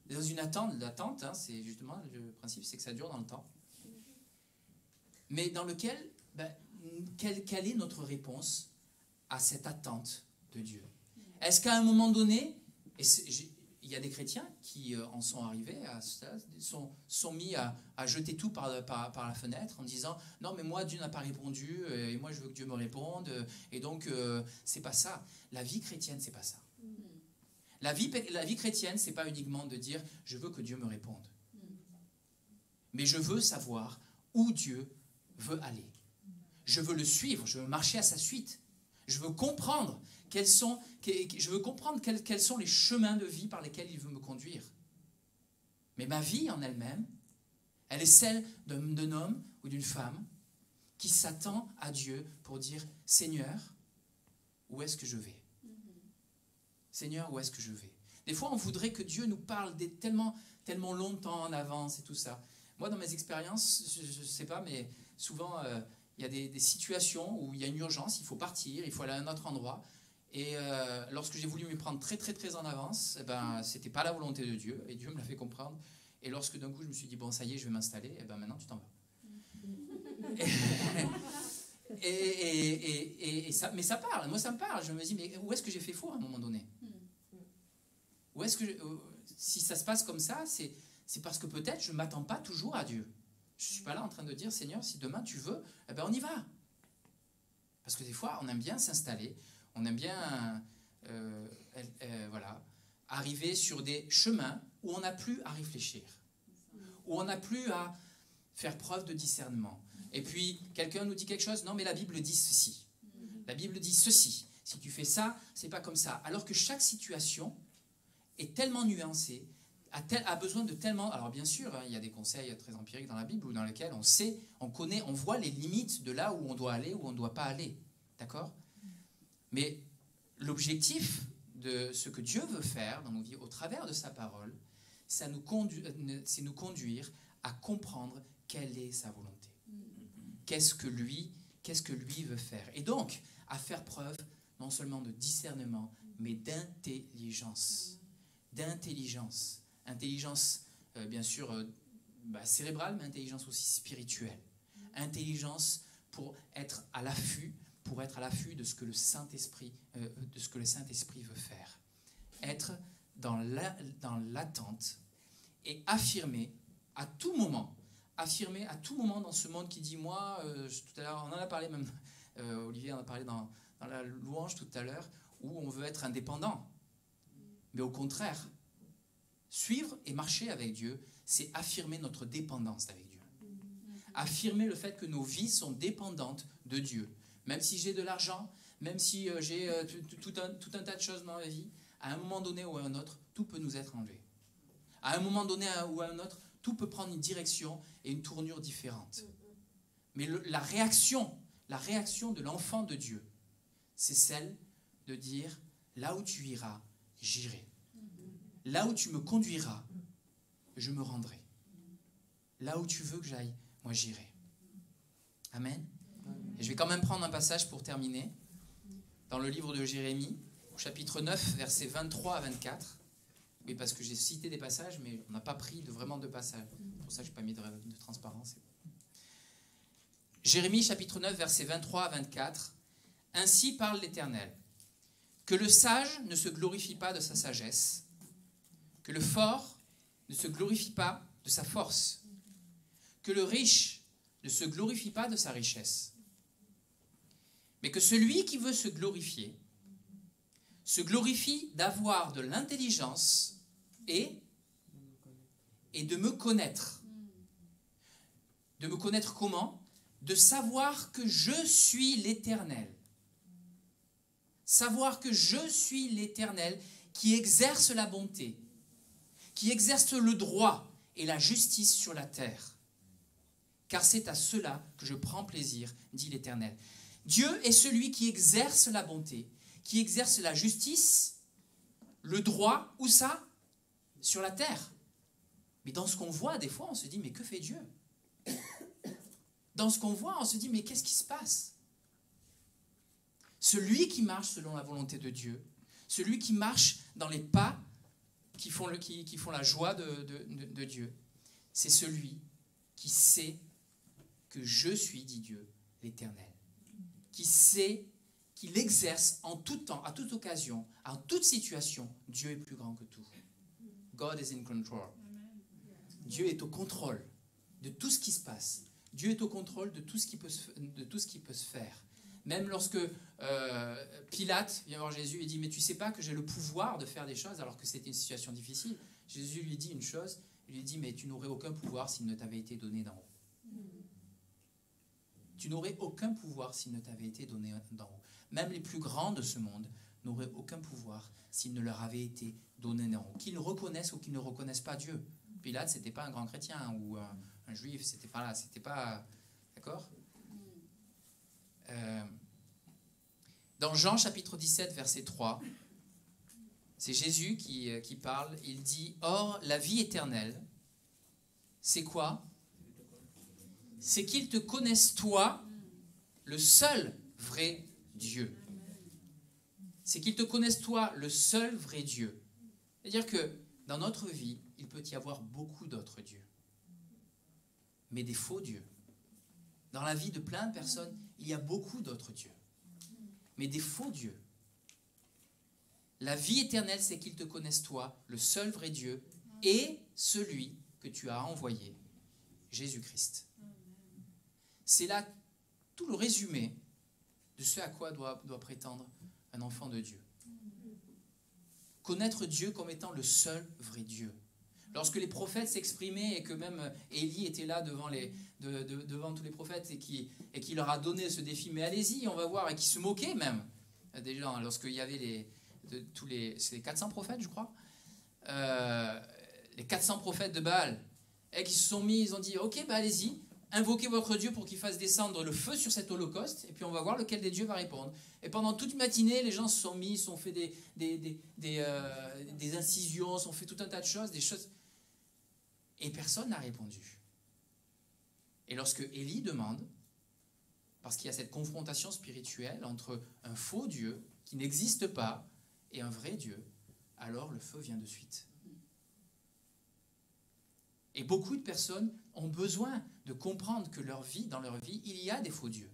Dans une l'attente, hein, c'est justement le principe, c'est que ça dure dans le temps. Mais dans lequel, quelle est notre réponse à cette attente de Dieu? Est-ce qu'à un moment donné, il y a des chrétiens qui en sont arrivés, sont mis à jeter tout par la fenêtre en disant « Non, mais moi, Dieu n'a pas répondu, et moi, je veux que Dieu me réponde, et donc, c'est pas ça. » La vie chrétienne, c'est pas ça. La vie chrétienne, c'est pas uniquement de dire « Je veux que Dieu me réponde. » Mais je veux savoir où Dieu veut aller. Je veux le suivre, je veux marcher à sa suite. Je veux comprendre quels sont les chemins de vie par lesquels il veut me conduire. Mais ma vie en elle-même, elle est celle d'un homme ou d'une femme qui s'attend à Dieu pour dire « Seigneur, où est-ce que je vais ? Seigneur, où est-ce que je vais ?» Des fois, on voudrait que Dieu nous parle tellement longtemps en avance et tout ça. Moi, dans mes expériences, je ne sais pas, mais souvent, il y a des situations où il y a une urgence, il faut partir, il faut aller à un autre endroit. Et lorsque j'ai voulu m'y prendre très en avance, ce n'était pas la volonté de Dieu, et Dieu me l'a fait comprendre. Et lorsque d'un coup je me suis dit, bon ça y est, je vais m'installer, et maintenant tu t'en vas. Mais ça parle, moi ça me parle. Je me dis, mais où est-ce que j'ai fait faux à un moment donné? Où est-ce que si ça se passe comme ça, c'est parce que peut-être je ne m'attends pas toujours à Dieu. Je ne suis pas là en train de dire, Seigneur, si demain tu veux, on y va. Parce que des fois, on aime bien s'installer, on aime bien arriver sur des chemins où on n'a plus à réfléchir, où on n'a plus à faire preuve de discernement. Et puis, quelqu'un nous dit quelque chose, non mais la Bible dit ceci. La Bible dit ceci. Si tu fais ça, c'est pas comme ça. Alors que chaque situation est tellement nuancée, a besoin de tellement... Alors bien sûr, il y a des conseils très empiriques dans la Bible dans lesquels on sait, on connaît, on voit les limites de là où on doit aller, où on ne doit pas aller. D'accord ? Mais l'objectif de ce que Dieu veut faire dans nos vies, au travers de sa parole, c'est nous conduire à comprendre quelle est sa volonté. Qu'est-ce que lui veut faire. Et donc, à faire preuve non seulement de discernement, mais d'intelligence. D'intelligence. Intelligence, bien sûr, cérébrale, mais intelligence aussi spirituelle. Intelligence pour être à l'affût de ce que le Saint-Esprit veut faire. Être dans l'attente et affirmer à tout moment dans ce monde qui dit, moi, tout à l'heure, on en a parlé même, Olivier en a parlé dans la louange tout à l'heure, où on veut être indépendant. Mais au contraire, suivre et marcher avec Dieu, c'est affirmer notre dépendance avec Dieu. Affirmer le fait que nos vies sont dépendantes de Dieu. Même si j'ai de l'argent, même si j'ai tout un tas de choses dans ma vie, à un moment donné ou à un autre, tout peut nous être enlevé. À un moment donné ou à un autre, tout peut prendre une direction et une tournure différente. Mais la réaction de l'enfant de Dieu, c'est celle de dire, là où tu iras, j'irai. Là où tu me conduiras, je me rendrai. Là où tu veux que j'aille, moi j'irai. Amen. Et je vais quand même prendre un passage pour terminer. Dans le livre de Jérémie, au chapitre 9, versets 23 à 24. Oui, parce que j'ai cité des passages, mais on n'a pas pris vraiment de passages. C'est pour ça que je n'ai pas mis de transparence. Jérémie, chapitre 9, versets 23 à 24. Ainsi parle l'Éternel. Que le sage ne se glorifie pas de sa sagesse, que le fort ne se glorifie pas de sa force, que le riche ne se glorifie pas de sa richesse, mais que celui qui veut se glorifie d'avoir de l'intelligence et de me connaître. De me connaître comment? De savoir que je suis l'Éternel. Savoir que je suis l'Éternel qui exerce la bonté, qui exerce le droit et la justice sur la terre. Car c'est à cela que je prends plaisir, dit l'Éternel. Dieu est celui qui exerce la bonté, qui exerce la justice, le droit, où ça? Sur la terre. Mais dans ce qu'on voit, des fois, on se dit, mais que fait Dieu? Dans ce qu'on voit, on se dit, mais qu'est-ce qui se passe? Celui qui marche selon la volonté de Dieu, celui qui marche dans les pas qui font la joie de Dieu, c'est celui qui sait que je suis, dit Dieu, l'Éternel. Qui sait qu'il exerce en tout temps, à toute occasion, en toute situation, Dieu est plus grand que tout. God is in control. Dieu est au contrôle de tout ce qui se passe. Dieu est au contrôle de tout ce qui peut se faire. Même lorsque Pilate vient voir Jésus et dit « Mais tu ne sais pas que j'ai le pouvoir de faire des choses alors que c'était une situation difficile ?» Jésus lui dit une chose, il lui dit « Mais tu n'aurais aucun pouvoir s'il ne t'avait été donné d'en haut. » Tu n'aurais aucun pouvoir s'il ne t'avait été donné d'en haut. Même les plus grands de ce monde n'auraient aucun pouvoir s'il ne leur avait été donné d'en haut. Qu'ils reconnaissent ou qu'ils ne reconnaissent pas Dieu. Pilate, ce n'était pas un grand chrétien ou un juif, c'était pas... D'accord ? Dans Jean chapitre 17, verset 3, c'est Jésus qui parle. Il dit « Or, la vie éternelle, c'est quoi ? C'est qu'ils te connaissent toi, le seul vrai Dieu. C'est qu'ils te connaissent toi, le seul vrai Dieu. » C'est-à-dire que dans notre vie, il peut y avoir beaucoup d'autres dieux, mais des faux dieux. Dans la vie de plein de personnes, il y a beaucoup d'autres dieux, mais des faux dieux. La vie éternelle, c'est qu'ils te connaissent toi, le seul vrai Dieu, et celui que tu as envoyé, Jésus-Christ. C'est là tout le résumé de ce à quoi doit prétendre un enfant de Dieu. Connaître Dieu comme étant le seul vrai Dieu. Lorsque les prophètes s'exprimaient et que même Élie était là devant tous les prophètes et qui leur a donné ce défi, mais allez-y, on va voir, et qui se moquait même des gens, lorsqu'il y avait c'est les 400 prophètes, je crois, les 400 prophètes de Baal, et qui se sont mis, ils ont dit, ok, bah allez-y, invoquez votre Dieu pour qu'il fasse descendre le feu sur cet holocauste, et puis on va voir lequel des dieux va répondre. Et pendant toute une matinée, les gens se sont mis, se sont fait des incisions, se sont fait tout un tas de choses, et personne n'a répondu. Et lorsque Élie demande, parce qu'il y a cette confrontation spirituelle entre un faux Dieu qui n'existe pas et un vrai Dieu, alors le feu vient de suite. Et beaucoup de personnes ont besoin de comprendre que dans leur vie, il y a des faux dieux.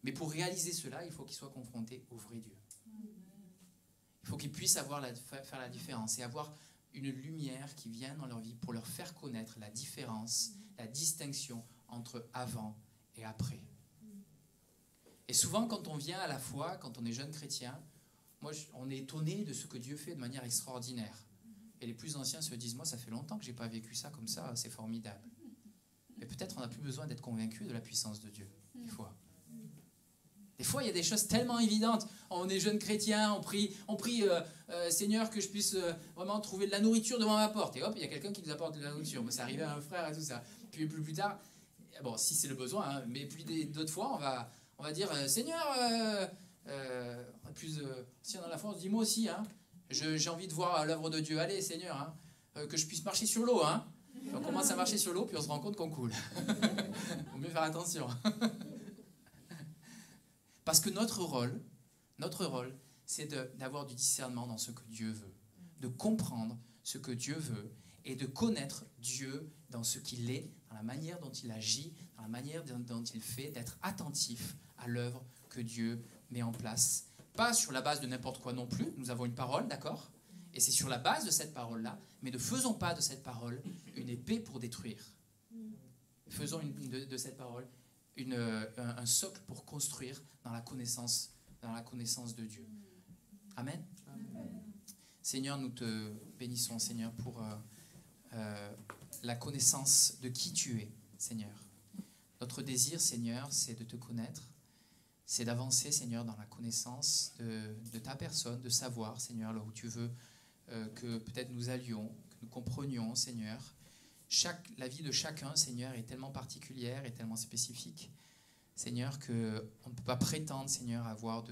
Mais pour réaliser cela, il faut qu'ils soient confrontés au vrai Dieu. Il faut qu'ils puissent faire la différence et avoir une lumière qui vient dans leur vie pour leur faire connaître la différence, la distinction entre avant et après. Et souvent, quand on vient à la foi, quand on est jeune chrétien, on est étonné de ce que Dieu fait de manière extraordinaire. Et les plus anciens se disent, moi, ça fait longtemps que je n'ai pas vécu ça comme ça, c'est formidable. Mais peut-être on n'a plus besoin d'être convaincu de la puissance de Dieu, des fois. Des fois, il y a des choses tellement évidentes. On est jeunes chrétiens, on prie Seigneur, que je puisse vraiment trouver de la nourriture devant ma porte. Et hop, il y a quelqu'un qui nous apporte de la nourriture. Moi, ça arrivait à un frère et tout ça. Puis plus tard, bon, si c'est le besoin, hein, mais puis d'autres fois, on va dire Seigneur, si on a la foi, on se dit moi aussi, hein, j'ai envie de voir l'œuvre de Dieu. Allez, Seigneur, hein, que je puisse marcher sur l'eau. Hein. On commence à marcher sur l'eau, puis on se rend compte qu'on coule. Il faut mieux faire attention. Parce que notre rôle, c'est d'avoir du discernement dans ce que Dieu veut, de comprendre ce que Dieu veut et de connaître Dieu dans ce qu'il est, dans la manière dont il agit, dans la manière dont il fait, d'être attentif à l'œuvre que Dieu met en place. Pas sur la base de n'importe quoi non plus, nous avons une parole, d'accord ? Et c'est sur la base de cette parole-là, mais ne faisons pas de cette parole une épée pour détruire. Faisons de cette parole un socle pour construire dans la connaissance de Dieu. Amen. Amen. Seigneur, nous te bénissons, Seigneur, pour la connaissance de qui tu es, Seigneur. Notre désir, Seigneur, c'est de te connaître, c'est d'avancer, Seigneur, dans la connaissance de ta personne, de savoir, Seigneur, là où tu veux que peut-être nous allions, que nous comprenions, Seigneur. La vie de chacun, Seigneur, est tellement particulière et tellement spécifique, Seigneur, qu'on ne peut pas prétendre, Seigneur, avoir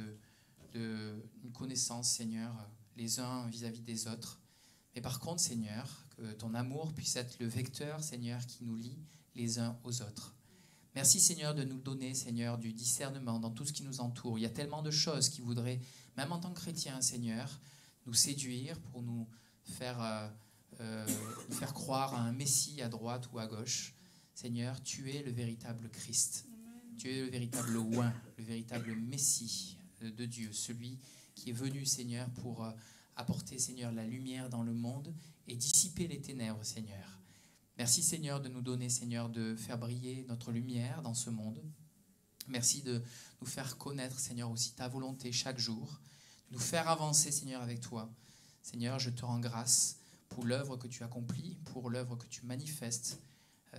une connaissance, Seigneur, les uns vis-à-vis des autres. Mais par contre, Seigneur, que ton amour puisse être le vecteur, Seigneur, qui nous lie les uns aux autres. Merci, Seigneur, de nous donner, Seigneur, du discernement dans tout ce qui nous entoure. Il y a tellement de choses qui voudraient, même en tant que chrétiens, Seigneur, nous séduire pour nous faire croire à un Messie à droite ou à gauche. Seigneur, tu es le véritable Christ. Tu es le véritable oint, le véritable Messie de Dieu, celui qui est venu, Seigneur, pour apporter, Seigneur, la lumière dans le monde et dissiper les ténèbres, Seigneur. Merci, Seigneur, de nous donner, Seigneur, de faire briller notre lumière dans ce monde. Merci de nous faire connaître, Seigneur, aussi ta volonté chaque jour, de nous faire avancer, Seigneur, avec toi. Seigneur, je te rends grâce pour l'œuvre que tu accomplis, pour l'œuvre que tu manifestes.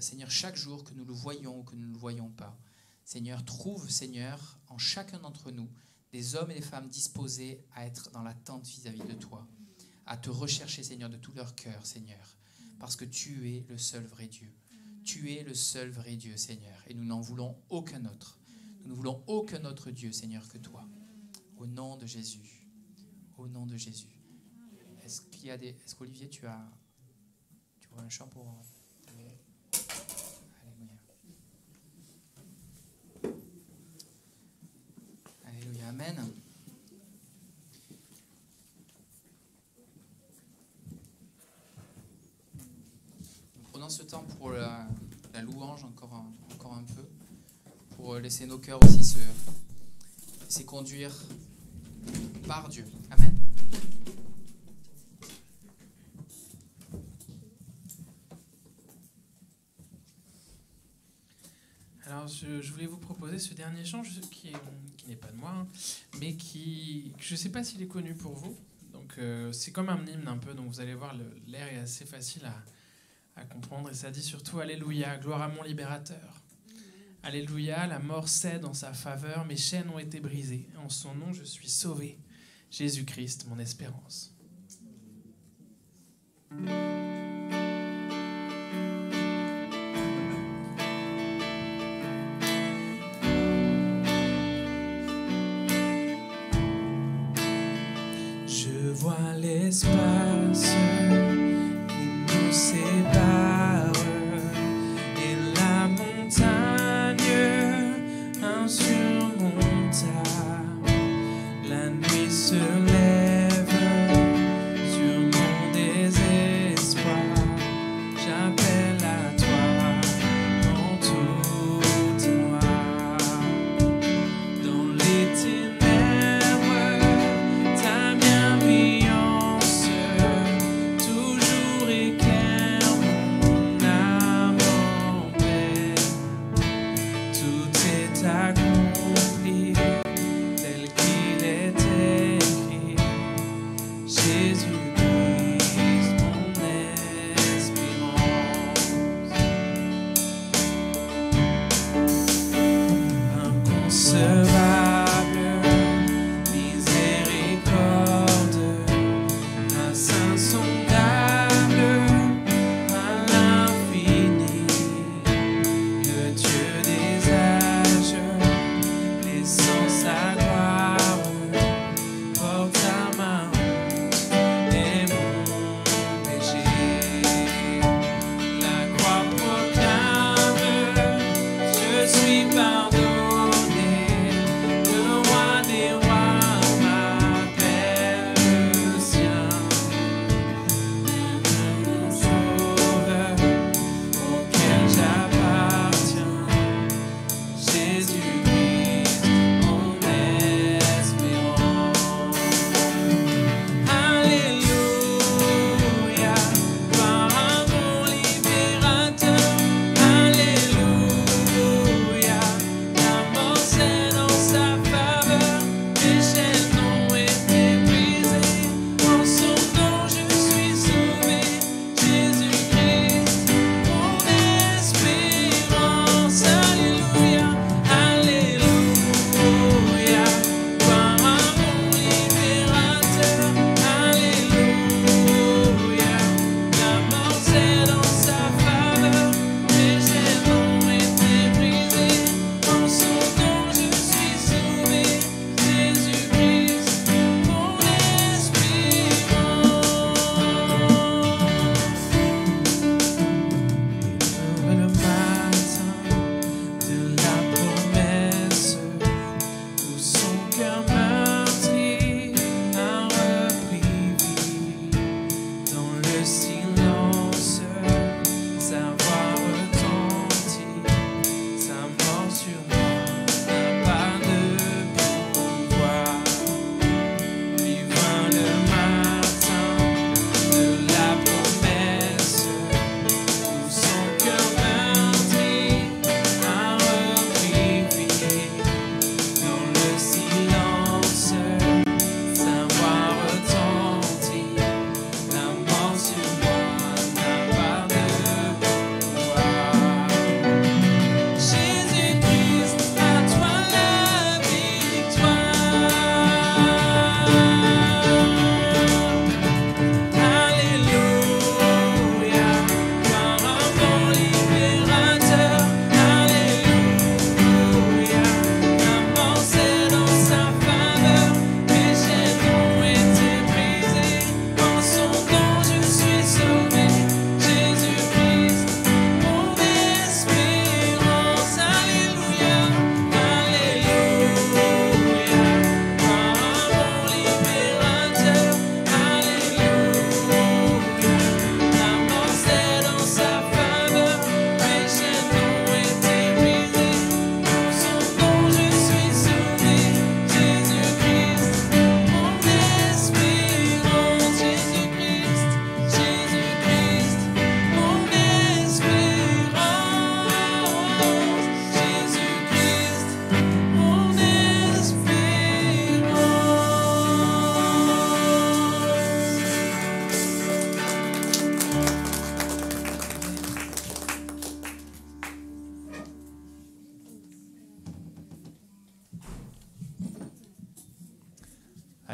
Seigneur, chaque jour, que nous le voyons ou que nous ne le voyons pas. Seigneur, trouve, Seigneur, en chacun d'entre nous, des hommes et des femmes disposés à être dans l'attente vis-à-vis de toi, à te rechercher, Seigneur, de tout leur cœur, Seigneur, parce que tu es le seul vrai Dieu. Tu es le seul vrai Dieu, Seigneur, et nous n'en voulons aucun autre. Nous ne voulons aucun autre Dieu, Seigneur, que toi. Au nom de Jésus. Au nom de Jésus. Est-ce qu'Olivier, tu aurais un chant pour... Alléluia. Amen. Nous prenons ce temps pour la louange encore un peu, pour laisser nos cœurs aussi se laisser conduire par Dieu. Amen. Alors, je voulais vous proposer ce dernier chant qui n'est pas de moi, hein, mais qui je ne sais pas s'il est connu pour vous. Donc, c'est comme un hymne un peu, donc vous allez voir, l'air est assez facile à comprendre. Et ça dit surtout « Alléluia, gloire à mon libérateur ». Alléluia, la mort cède en sa faveur, mes chaînes ont été brisées. En son nom, je suis sauvé. Jésus-Christ, mon espérance. Je vois l'espace qui nous sépare et la montagne insurmontable. La nuit se lève sur mon désespoir. J'appelle à toi quand tout est noir. Dans les ténèbres, ta bienveillance toujours éclaire mon âme en paix. Tout est accompli tel qu'il est écrit. Jésus-Christ, mon espérance. Inconcevable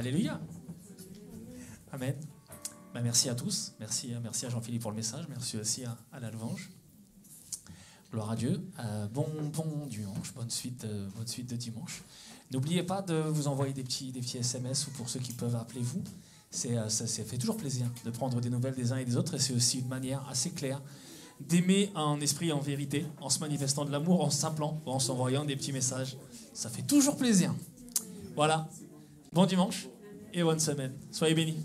Alléluia. Amen. Ben, merci à tous. Merci à Jean-Philippe pour le message. Merci aussi à la louange. Gloire à Dieu. Bon dimanche. Bonne suite de dimanche. N'oubliez pas de vous envoyer des petits SMS ou pour ceux qui peuvent, appelez-vous. Ça fait toujours plaisir de prendre des nouvelles des uns et des autres et c'est aussi une manière assez claire d'aimer en esprit et en vérité, en se manifestant de l'amour, en s'appelant, en s'envoyant des petits messages. Ça fait toujours plaisir. Voilà. Bon dimanche et bonne semaine. Soyez bénis.